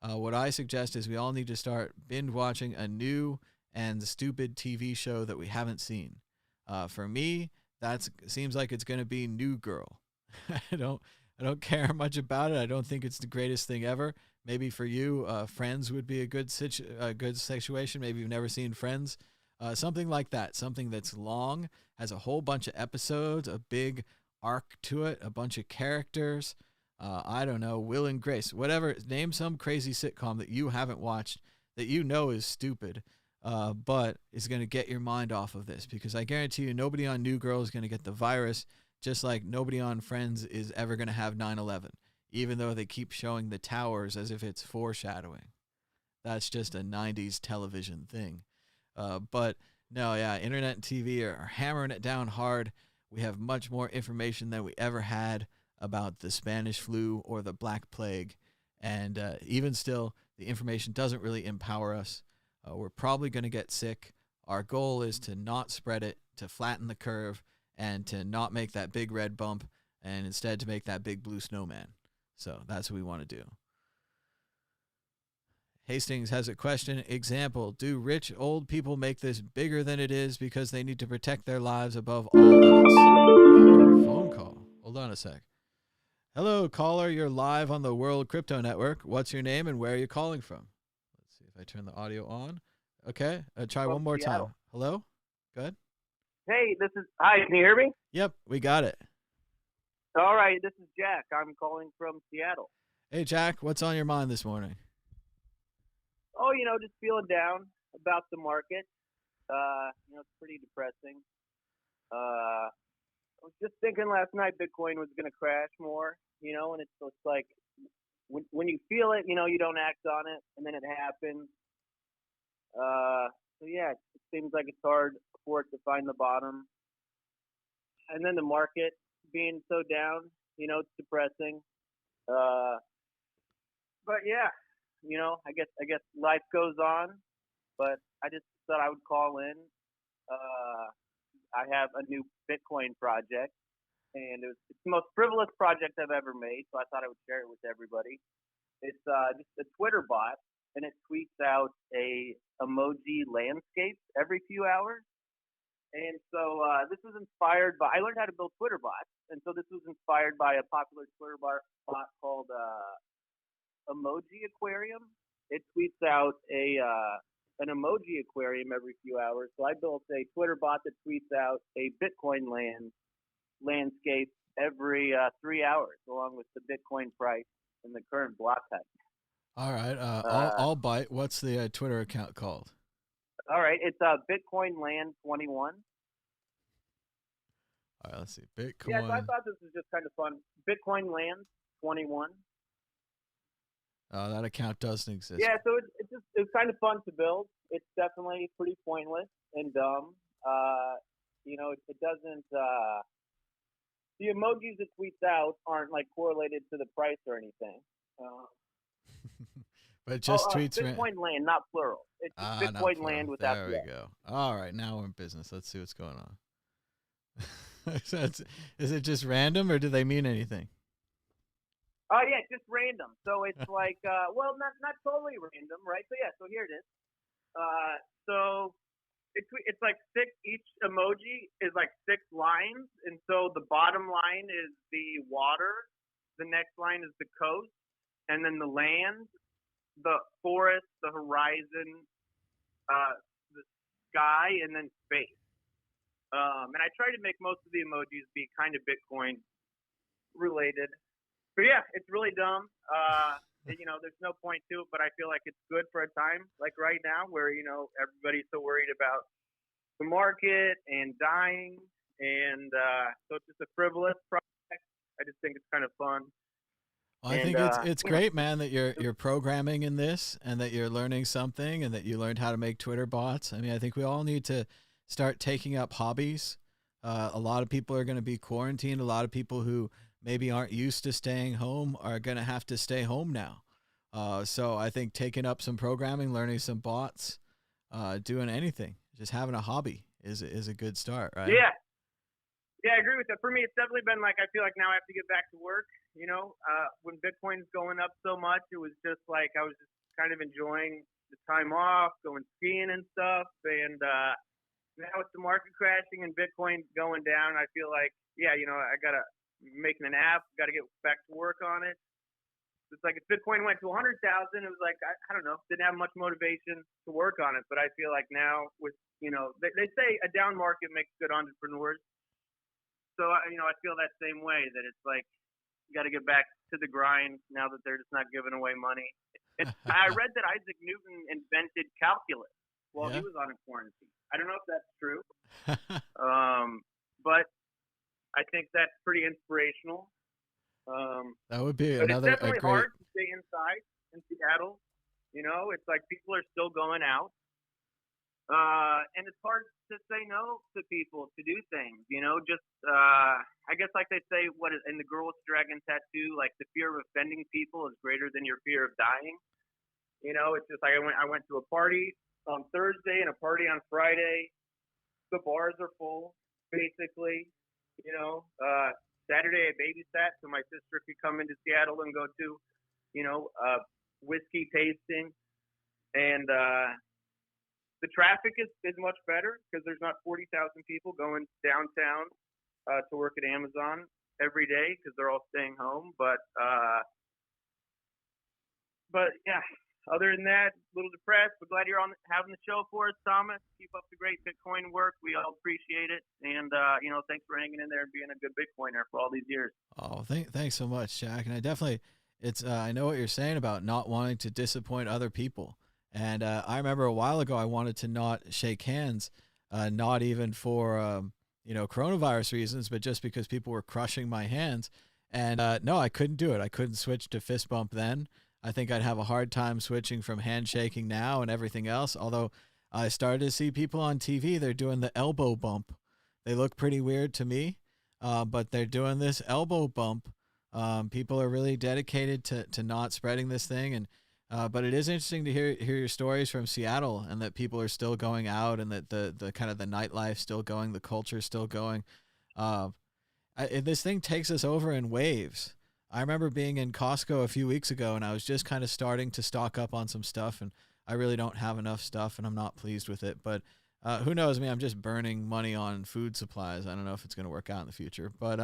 what I suggest is we all need to start binge watching a new and stupid TV show that we haven't seen. For me, that seems like it's going to be New Girl. I don't care much about it. I don't think it's the greatest thing ever. Maybe for you, Friends would be a good situation. Maybe you've never seen Friends. Something like that. Something that's long, has a whole bunch of episodes, a big arc to it, a bunch of characters. I don't know, Will and Grace, whatever. Name some crazy sitcom that you haven't watched that you know is stupid, but is going to get your mind off of this, because I guarantee you nobody on New Girl is going to get the virus, just like nobody on Friends is ever going to have 9/11, even though they keep showing the towers as if it's foreshadowing. That's just a 90s television thing. But no, yeah, internet and TV are hammering it down hard. We have much more information than we ever had about the Spanish flu or the Black Plague. And even still, the information doesn't really empower us. We're probably going to get sick. Our goal is to not spread it, to flatten the curve, and to not make that big red bump, and instead to make that big blue snowman. So that's what we want to do. Hastings has a question. Example, do rich old people make this bigger than it is because they need to protect their lives above all else? Phone call. Hold on a sec. Hello, caller. You're live on the World Crypto Network. What's your name and where are you calling from? Let's see if I turn the audio on. Okay. Try one more time. Hello? Good. Hey, hi, can you hear me? Yep, we got it. All right, this is Jack. I'm calling from Seattle. Hey, Jack, what's on your mind this morning? Oh, just feeling down about the market. It's pretty depressing. I was just thinking last night Bitcoin was going to crash more, and it's just like when you feel it, you don't act on it, and then it happens. So yeah, it seems like it's hard for it to find the bottom. And then the market being so down, it's depressing. But yeah, I guess life goes on. But I just thought I would call in. I have a new Bitcoin project, and it's the most frivolous project I've ever made, so I thought I would share it with everybody. It's just a Twitter bot, and it tweets out a emoji landscape every few hours. And so this was inspired by, I learned how to build Twitter bots, and so this was inspired by a popular Twitter bot called Emoji Aquarium. It tweets out an emoji aquarium every few hours. So I built a Twitter bot that tweets out a Bitcoin landscape every 3 hours, along with the Bitcoin price and the current block height. All right, I'll bite. What's the Twitter account called? All right, it's Bitcoin Land 21. All right, let's see. Bitcoin. Yeah, so I thought this was just kind of fun. Bitcoin Land 21. That account doesn't exist. Yeah, so it's kind of fun to build. It's definitely pretty pointless and dumb. It doesn't. The emojis it tweets out aren't like correlated to the price or anything. But just tweets. Bitcoin land, not plural. It's just Not Bitcoin plural. land without There the we S. go. All right, now we're in business. Let's see what's going on. Is it just random, or do they mean anything? Oh yeah, just random. So it's like, well, not totally random, right? So yeah, so here it is. So it's like six. Each emoji is like 6 lines, and so the bottom line is the water, the next line is the coast, and then the land, the forest, the horizon, the sky, and then space. And I try to make most of the emojis be kind of Bitcoin related. But yeah, it's really dumb. There's no point to it, but I feel like it's good for a time like right now where, everybody's so worried about the market and dying. And so it's just a frivolous project. I just think it's kind of fun. I think it's great, man, that you're programming in this and that you're learning something and that you learned how to make Twitter bots. I mean, I think we all need to start taking up hobbies. A lot of people are going to be quarantined. A lot of people who maybe aren't used to staying home are going to have to stay home now. So I think taking up some programming, learning some bots, doing anything, just having a hobby is a good start, right? Yeah. Yeah, I agree with that. For me, it's definitely been like, I feel like now I have to get back to work. When Bitcoin's going up so much, it was just like I was just kind of enjoying the time off, going skiing and stuff. And now with the market crashing and Bitcoin going down, I feel like, I got to making an app, got to get back to work on it. It's like if Bitcoin went to 100,000, it was like, I don't know, didn't have much motivation to work on it. But I feel like now with, they say a down market makes good entrepreneurs. So, I feel that same way, that it's like you got to get back to the grind now that they're just not giving away money. I read that Isaac Newton invented calculus while he was on a quarantine. I don't know if that's true, but I think that's pretty inspirational. That would be but another it's definitely great. hard to stay inside in Seattle. It's like people are still going out. And it's hard to say no to people to do things, I guess like they say, in the Girl with the Dragon Tattoo, like the fear of offending people is greater than your fear of dying. It's just like I went to a party on Thursday and a party on Friday. The bars are full, basically. Saturday I babysat so my sister could come into Seattle and go to, whiskey tasting. And the traffic is much better because there's not 40,000 people going downtown to work at Amazon every day because they're all staying home. But yeah, other than that, a little depressed. But glad you're having the show for us, Thomas. Keep up the great Bitcoin work. We all appreciate it. And, thanks for hanging in there and being a good Bitcoiner for all these years. Oh, thanks so much, Jack. And I definitely, I know what you're saying about not wanting to disappoint other people. And I remember a while ago, I wanted to not shake hands, not even for, coronavirus reasons, but just because people were crushing my hands. And no, I couldn't do it. I couldn't switch to fist bump then. I think I'd have a hard time switching from handshaking now and everything else. Although I started to see people on TV, they're doing the elbow bump. They look pretty weird to me, but they're doing this elbow bump. People are really dedicated to not spreading this thing. And but it is interesting to hear your stories from Seattle and that people are still going out and that the kind of the nightlife still going, the culture still going. This thing takes us over in waves. I remember being in Costco a few weeks ago and I was just kind of starting to stock up on some stuff and I really don't have enough stuff and I'm not pleased with it. But who knows me? I'm just burning money on food supplies. I don't know if it's going to work out in the future. But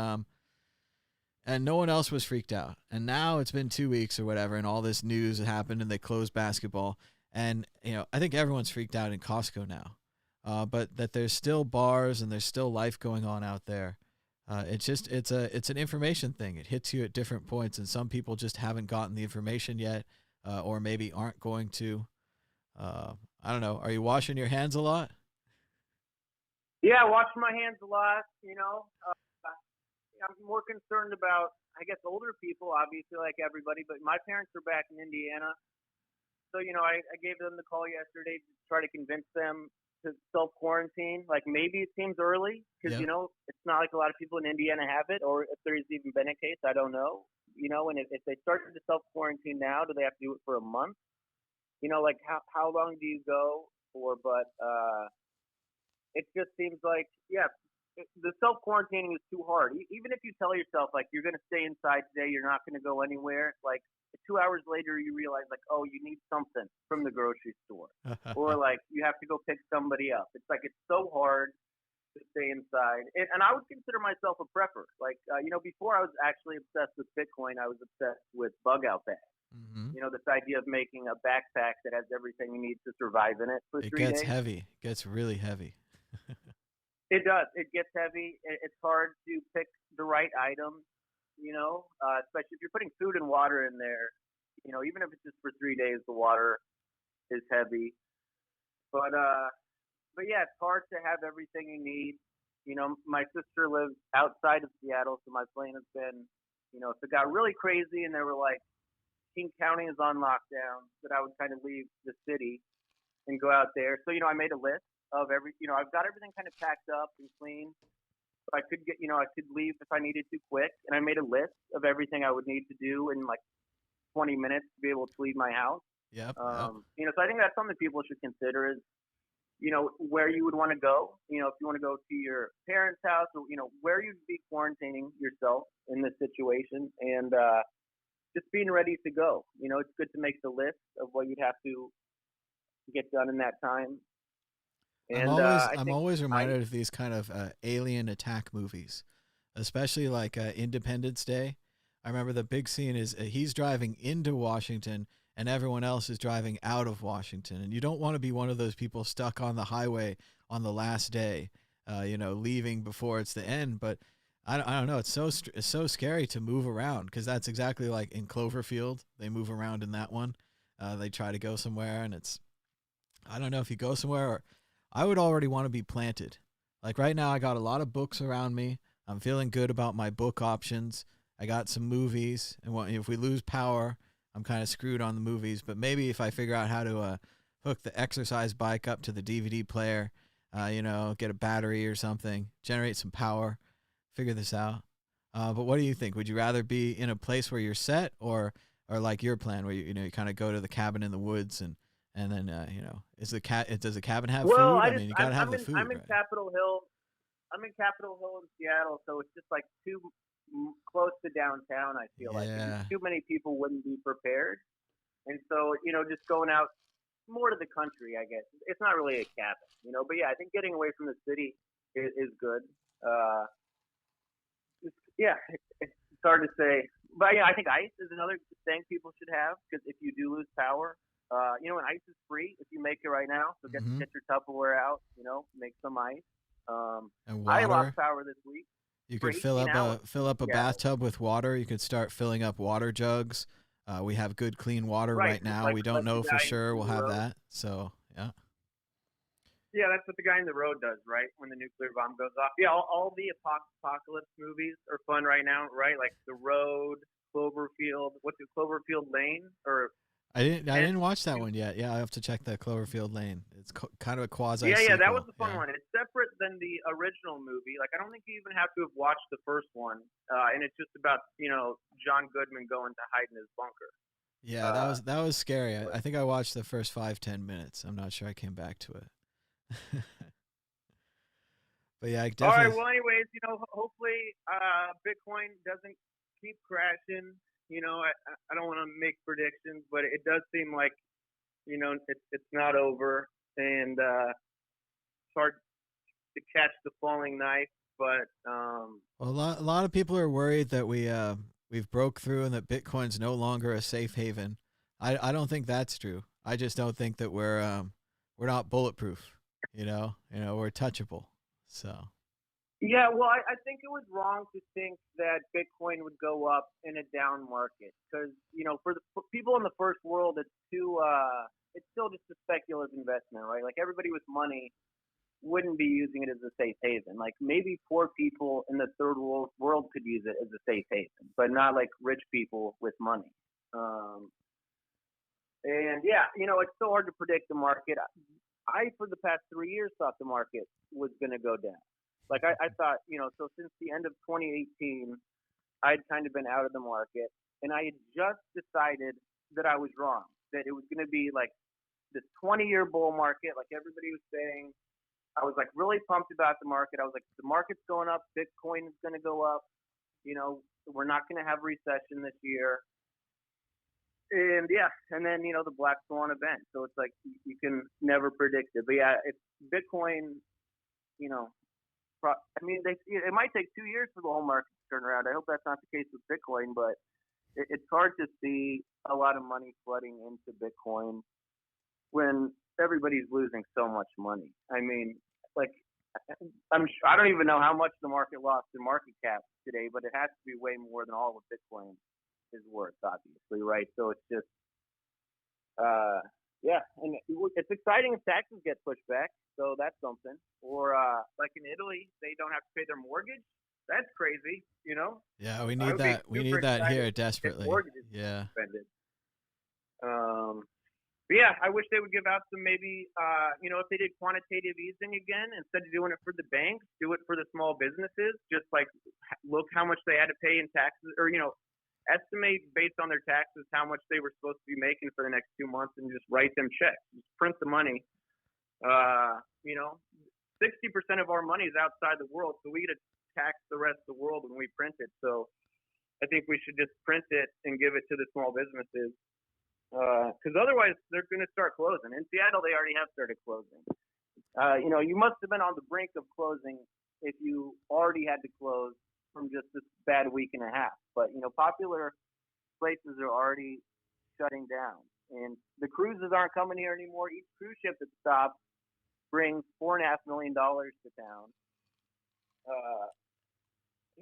and no one else was freaked out. And now it's been 2 weeks or whatever, and all this news happened, and they closed basketball. And I think everyone's freaked out in Costco now. But that there's still bars and there's still life going on out there. It's an information thing. It hits you at different points, and some people just haven't gotten the information yet, or maybe aren't going to. I don't know. Are you washing your hands a lot? Yeah, I wash my hands a lot. I'm more concerned about, I guess, older people, obviously, like everybody. But my parents are back in Indiana, so I gave them the call yesterday to try to convince them to self-quarantine. Like maybe it seems early because it's not like a lot of people in Indiana have it, or if there's even been a case, I don't know. And if they started to self-quarantine now, do they have to do it for a month? like how long do you go for? But it just seems like, yeah, the self quarantining is too hard. Even if you tell yourself like you're gonna stay inside today, you're not gonna go anywhere. Like 2 hours later, you realize like, oh, you need something from the grocery store, or like you have to go pick somebody up. It's like it's so hard to stay inside. And I would consider myself a prepper. Like before I was actually obsessed with Bitcoin, I was obsessed with bug out bags. Mm-hmm. This idea of making a backpack that has everything you need to survive in it for It 3 gets days. heavy. It gets really heavy. It does. It gets heavy. It's hard to pick the right items, especially if you're putting food and water in there. Even if it's just for 3 days, the water is heavy. But yeah, it's hard to have everything you need. My sister lives outside of Seattle, so my plan has been, if it got really crazy and they were like, King County is on lockdown, that I would kind of leave the city and go out there. So, I made a list of I've got everything kind of packed up and clean. So I could I could leave if I needed to quick. And I made a list of everything I would need to do in like 20 minutes to be able to leave my house. Yep. So I think that's something people should consider is, where you would want to go. If you want to go to your parents' house or, where you'd be quarantining yourself in this situation and just being ready to go. It's good to make the list of what you'd have to get done in that time. And I'm always reminded of these kind of alien attack movies, especially like Independence Day. I remember the big scene is he's driving into Washington and everyone else is driving out of Washington. And you don't want to be one of those people stuck on the highway on the last day, leaving before it's the end. But I don't know. It's so scary to move around because that's exactly like in Cloverfield. They move around in that one. They try to go somewhere and I don't know if you go somewhere or I would already want to be planted. Like right now I got a lot of books around me. I'm feeling good about my book options. I got some movies and if we lose power, I'm kind of screwed on the movies, but maybe if I figure out how to hook the exercise bike up to the DVD player, get a battery or something, generate some power, figure this out. But what do you think? Would you rather be in a place where you're set or like your plan where you kind of go to the cabin in the woods and then does the cabin have food? You got to have the food. I'm in right? Capitol Hill. I'm in Capitol Hill in Seattle, so it's just like too close to downtown. I feel like too many people wouldn't be prepared, and so just going out more to the country. I guess it's not really a cabin, But yeah, I think getting away from the city is good. It's hard to say, but yeah, I think ice is another thing people should have because if you do lose power, and ice is free if you make it right now. So get your Tupperware out, make some ice. And water. I lost power this week. You could fill up a bathtub with water. You could start filling up water jugs. We have good clean water right now. We don't know for sure we'll have that. So yeah. Yeah, that's what the guy in the road does, right? When the nuclear bomb goes off. Yeah, all the apocalypse movies are fun right now, right? Like The Road, Cloverfield. What's it, Cloverfield Lane? Or I didn't watch that one yet. Yeah, I have to check that Cloverfield Lane. It's kind of a quasi. Yeah, that was the fun one. It's separate than the original movie. Like I don't think you even have to have watched the first one, and it's just about John Goodman going to hide in his bunker. Yeah, that was scary. I think I watched the first 5-10 minutes. I'm not sure I came back to it. But yeah, I definitely. All right. Well, anyways, hopefully Bitcoin doesn't keep crashing. I don't want to make predictions, but it does seem like, it's not over, and it's hard to catch the falling knife. But well, a lot of people are worried that we've broke through and that Bitcoin's no longer a safe haven. I don't think that's true. I just don't think that we're not bulletproof. We're touchable. So. Yeah, well, I think it was wrong to think that Bitcoin would go up in a down market because, for people in the first world, it's still just a speculative investment, right? Like everybody with money wouldn't be using it as a safe haven. Like maybe poor people in the third world could use it as a safe haven, but not like rich people with money. And yeah, it's so hard to predict the market. I, for the past 3 years, thought the market was going to go down. Like I thought, so since the end of 2018, I'd kind of been out of the market, and I had just decided that I was wrong, that it was going to be like this 20-year bull market, like everybody was saying. I was like really pumped about the market. I was like, the market's going up, Bitcoin is going to go up. You know, we're not going to have recession this year. And yeah, and then, you know, the black swan event. So it's like you can never predict it. But yeah, it's Bitcoin, you know, I mean, it might take 2 years for the whole market to turn around. I hope that's not the case with Bitcoin, but it's hard to see a lot of money flooding into Bitcoin when everybody's losing so much money. I mean, like, I don't even know how much the market lost in market cap today, but it has to be way more than all of Bitcoin is worth, obviously, right? So it's just, yeah, and it's exciting if taxes get pushed back, so that's something. Or like in Italy, they don't have to pay their mortgage. That's crazy, you know? Yeah, we need that. We need that here desperately. Yeah. Suspended. But yeah, I wish they would give out some maybe, you know, if they did quantitative easing again, instead of doing it for the banks, do it for the small businesses. Just like look how much they had to pay in taxes, or, you know, estimate based on their taxes how much they were supposed to be making for the next 2 months and just write them checks. Just print the money. You know, 60% of our money is outside the world, so we get to tax the rest of the world when we print it. So I think we should just print it and give it to the small businesses. Because otherwise they're going to start closing. In Seattle, they already have started closing. You know, you must have been on the brink of closing if you already had to close from just this bad week and a half. But, you know, popular places are already shutting down. And the cruises aren't coming here anymore. Each cruise ship that stops brings $4.5 million to town.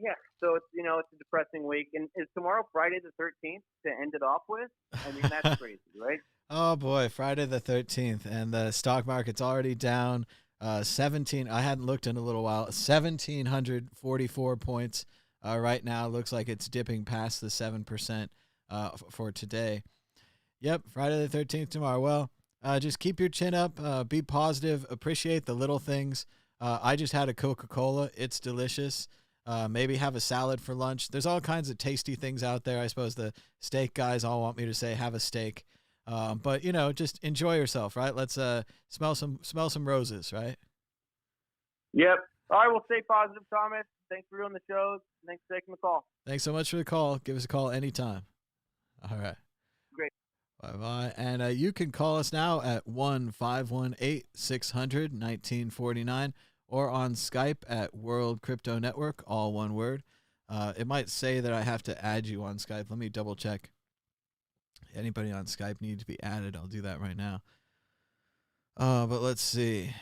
Yeah, so it's, you know, it's a depressing week. And is tomorrow Friday the 13th to end it off with? I mean, that's crazy, right? Oh boy, Friday the 13th, and the stock market's already down 17. I hadn't looked in a little while. 1,744 points right now. Looks like it's dipping past the 7% for today. Yep, Friday the 13th tomorrow. Well, just keep your chin up. Be positive. Appreciate the little things. I just had a Coca-Cola. It's delicious. Maybe have a salad for lunch. There's all kinds of tasty things out there. I suppose the steak guys all want me to say have a steak. But you know, just enjoy yourself, right? Let's smell some roses, right? Yep. All right, well, stay positive, Thomas. Thanks for doing the shows. Thanks for taking the call. Thanks so much for the call. Give us a call anytime. All right. Great. Bye-bye. And you can call us now at 1-518-600-1949 or on Skype at World Crypto Network, all one word. It might say that I have to add you on Skype. Let me double check. Anybody on Skype need to be added. I'll do that right now. But let's see.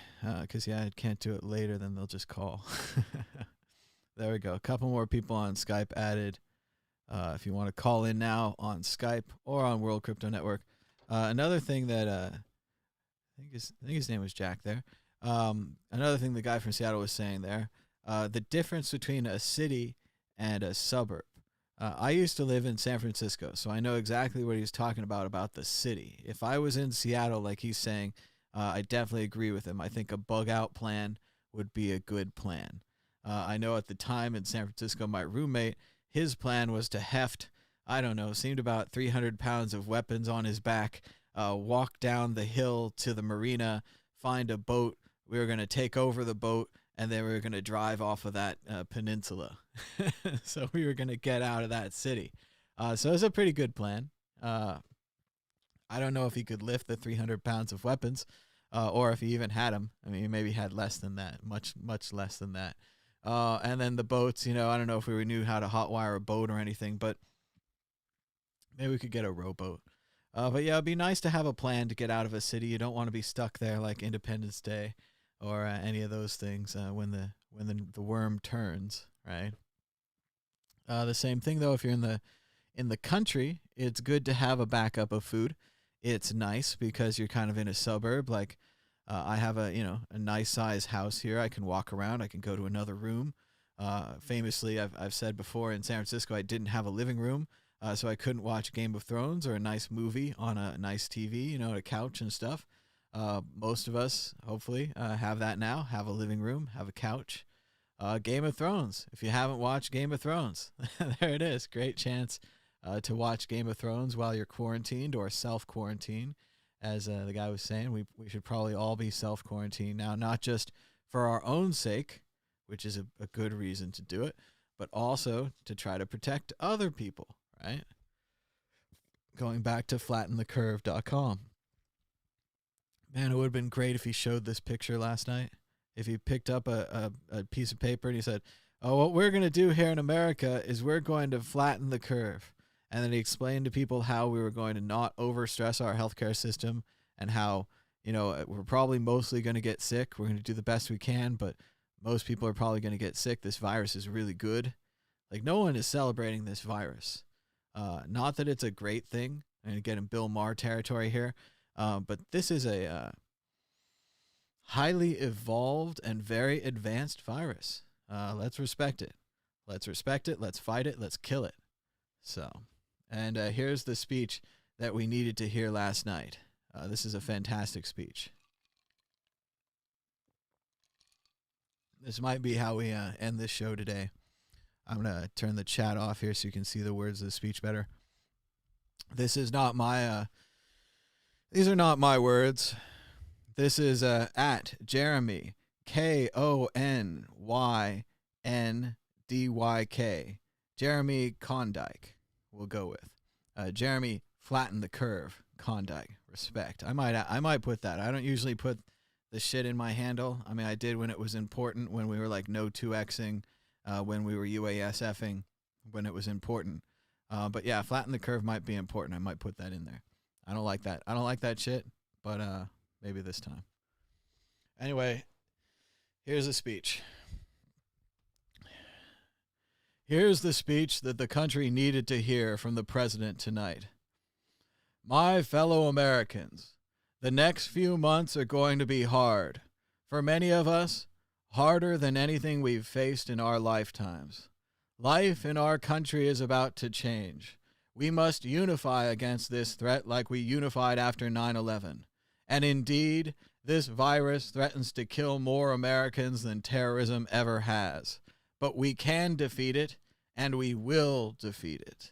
Because, yeah, I can't do it later. Then they'll just call. There we go. A couple more people on Skype added. If you want to call in now on Skype or on World Crypto Network. Another thing that I think his name was Jack there. Another thing the guy from Seattle was saying there, the difference between a city and a suburb. I used to live in San Francisco, so I know exactly what he's talking about the city. If I was in Seattle, like he's saying, I definitely agree with him. I think a bug-out plan would be a good plan. I know at the time in San Francisco, my roommate, his plan was to heft, I don't know, seemed about 300 pounds of weapons on his back, walk down the hill to the marina, find a boat. We were going to take over the boat, and then we were going to drive off of that peninsula. So we were going to get out of that city. So it was a pretty good plan. I don't know if he could lift the 300 pounds of weapons or if he even had them. I mean, he maybe had less than that, much less than that. And then the boats, you know, I don't know if we knew how to hotwire a boat or anything, but maybe we could get a rowboat. But yeah, it'd be nice to have a plan to get out of a city. You don't want to be stuck there like Independence Day or any of those things when the worm turns, right? The same thing though, if you're in the country, it's good to have a backup of food. It's nice because you're kind of in a suburb. Like I have a nice size house here. I can walk around. I can go to another room. Famously, I've said before in San Francisco, I didn't have a living room, so I couldn't watch Game of Thrones or a nice movie on a nice TV, a couch and stuff. Most of us, hopefully, have that now. Have a living room, have a couch. Game of Thrones. If you haven't watched Game of Thrones, there it is. Great chance to watch Game of Thrones while you're quarantined or self-quarantined. as the guy was saying, we should probably all be self-quarantined now, not just for our own sake, which is a good reason to do it, but also to try to protect other people, right? Going back to flattenthecurve.com. Man, it would have been great if he showed this picture last night. If he picked up a piece of paper and he said, oh, what we're going to do here in America is we're going to flatten the curve. And then he explained to people how we were going to not overstress our healthcare system and how, we're probably mostly going to get sick. We're going to do the best we can, but most people are probably going to get sick. This virus is really good. Like, no one is celebrating this virus. Not that it's a great thing. I'm going to get in Bill Maher territory here. But this is a highly evolved and very advanced virus. Let's respect it. Let's respect it. Let's fight it. Let's kill it. So, and here's the speech that we needed to hear last night. This is a fantastic speech. This might be how we end this show today. I'm going to turn the chat off here so you can see the words of the speech better. This is not my... These are not my words. This is at Jeremy, KONYNDYK. Jeremy Klondike, we'll go with. Jeremy Flatten the Curve, Klondike. Respect. I might put that. I don't usually put the shit in my handle. I mean, I did when it was important, when we were like no 2Xing, when we were UASFing, when it was important. But yeah, Flatten the Curve might be important. I might put that in there. I don't like that. I don't like that shit, but maybe this time. Anyway, here's a speech. Here's the speech that the country needed to hear from the president tonight. My fellow Americans, the next few months are going to be hard. For many of us, harder than anything we've faced in our lifetimes. Life in our country is about to change. We must unify against this threat like we unified after 9/11. And indeed, this virus threatens to kill more Americans than terrorism ever has. But we can defeat it, and we will defeat it.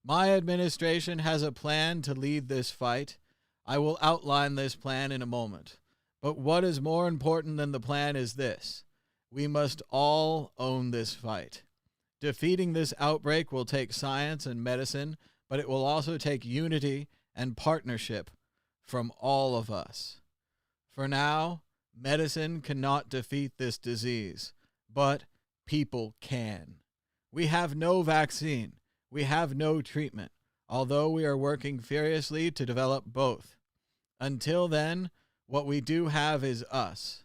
My administration has a plan to lead this fight. I will outline this plan in a moment. But what is more important than the plan is this. We must all own this fight. Defeating this outbreak will take science and medicine, but it will also take unity and partnership from all of us. For now, medicine cannot defeat this disease, but people can. We have no vaccine. We have no treatment, although we are working furiously to develop both. Until then, what we do have is us,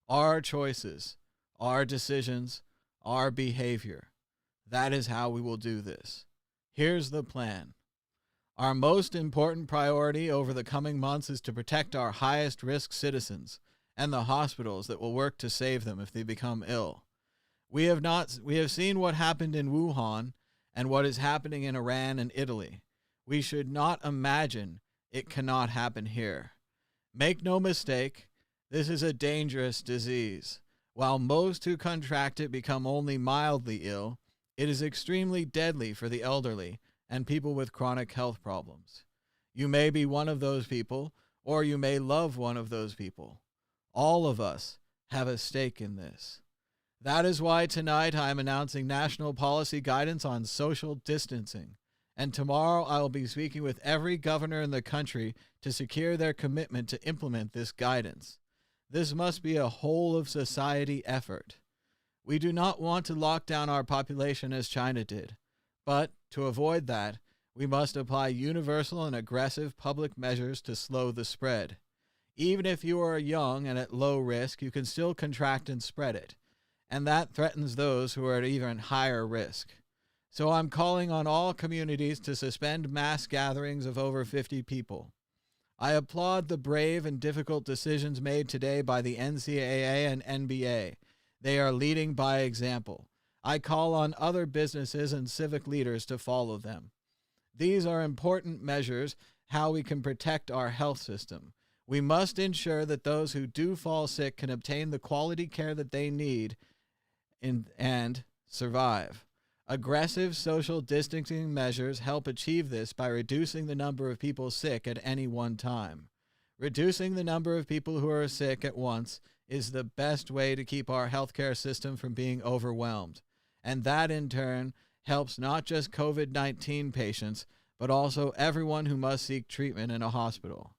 our choices, our decisions, our behavior. That is how we will do this. Here's the plan. Our most important priority over the coming months is to protect our highest risk citizens and the hospitals that will work to save them if they become ill. We have seen what happened in Wuhan and what is happening in Iran and Italy. We should not imagine it cannot happen here. Make no mistake, this is a dangerous disease. While most who contract it become only mildly ill, it is extremely deadly for the elderly and people with chronic health problems. You may be one of those people, or you may love one of those people. All of us have a stake in this. That is why tonight I am announcing national policy guidance on social distancing. And tomorrow I will be speaking with every governor in the country to secure their commitment to implement this guidance. This must be a whole of society effort. We do not want to lock down our population as China did, but to avoid that, we must apply universal and aggressive public measures to slow the spread. Even if you are young and at low risk, you can still contract and spread it, and that threatens those who are at even higher risk. So I'm calling on all communities to suspend mass gatherings of over 50 people. I applaud the brave and difficult decisions made today by the NCAA and NBA. They are leading by example. I call on other businesses and civic leaders to follow them. These are important measures how we can protect our health system. We must ensure that those who do fall sick can obtain the quality care that they need and survive. Aggressive social distancing measures help achieve this by reducing the number of people sick at any one time. Reducing the number of people who are sick at once is the best way to keep our healthcare system from being overwhelmed. And that, in turn, helps not just COVID-19 patients, but also everyone who must seek treatment in a hospital.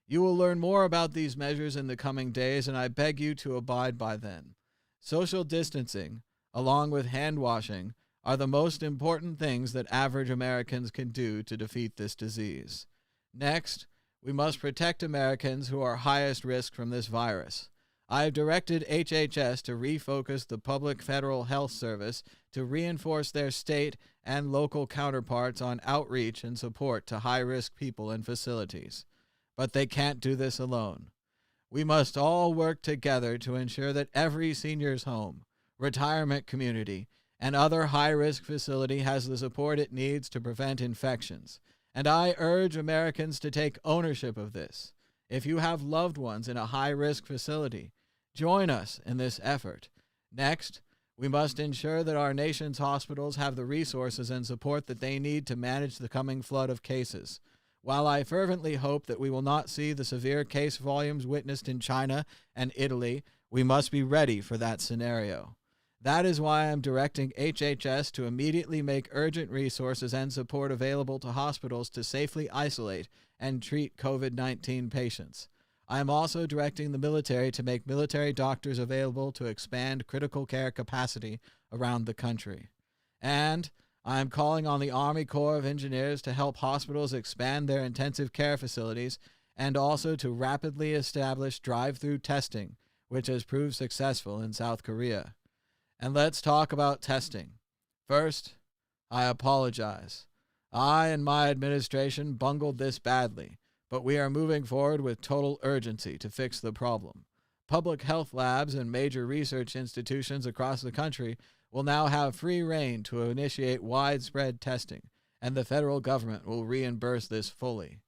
You will learn more about these measures in the coming days, and I beg you to abide by them. Social distancing, along with hand washing, are the most important things that average Americans can do to defeat this disease. Next, we must protect Americans who are highest risk from this virus. I have directed HHS to refocus the public federal health service to reinforce their state and local counterparts on outreach and support to high-risk people and facilities. But they can't do this alone. We must all work together to ensure that every senior's home, retirement community, and other high-risk facility has the support it needs to prevent infections. And I urge Americans to take ownership of this. If you have loved ones in a high-risk facility, join us in this effort. Next, we must ensure that our nation's hospitals have the resources and support that they need to manage the coming flood of cases. While I fervently hope that we will not see the severe case volumes witnessed in China and Italy, we must be ready for that scenario. That is why I'm directing HHS to immediately make urgent resources and support available to hospitals to safely isolate and treat COVID-19 patients. I am also directing the military to make military doctors available to expand critical care capacity around the country. And I am calling on the Army Corps of Engineers to help hospitals expand their intensive care facilities and also to rapidly establish drive-through testing, which has proved successful in South Korea. And let's talk about testing. First, I apologize. I and my administration bungled this badly, but we are moving forward with total urgency to fix the problem. Public health labs and major research institutions across the country will now have free rein to initiate widespread testing, and the federal government will reimburse this fully.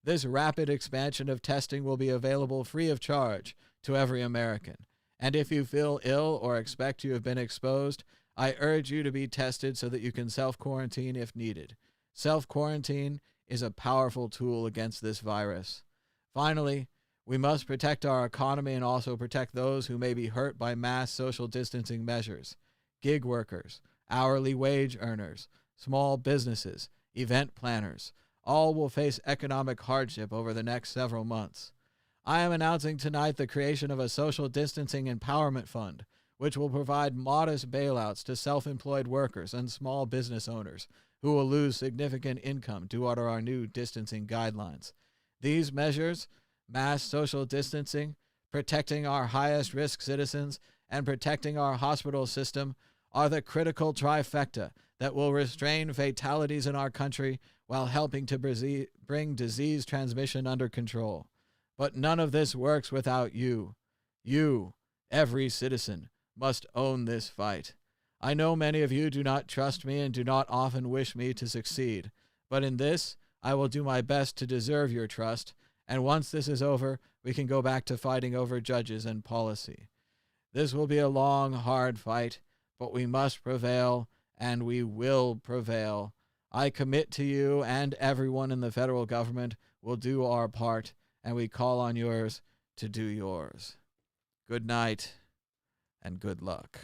This rapid expansion of testing will be available free of charge to every American. And if you feel ill or expect you have been exposed, I urge you to be tested so that you can self-quarantine if needed. Self-quarantine is a powerful tool against this virus. Finally, we must protect our economy and also protect those who may be hurt by mass social distancing measures. Gig workers, hourly wage earners, small businesses, event planners, all will face economic hardship over the next several months. I am announcing tonight the creation of a social distancing empowerment fund, which will provide modest bailouts to self-employed workers and small business owners who will lose significant income due to our new distancing guidelines. These measures, mass social distancing, protecting our highest risk citizens, and protecting our hospital system, are the critical trifecta that will restrain fatalities in our country while helping to bring disease transmission under control. But none of this works without you. You, every citizen, must own this fight. I know many of you do not trust me and do not often wish me to succeed, but in this, I will do my best to deserve your trust, and once this is over, we can go back to fighting over judges and policy. This will be a long, hard fight, but we must prevail, and we will prevail. I commit to you and everyone in the federal government will do our part, and we call on yours to do yours. Good night, and good luck.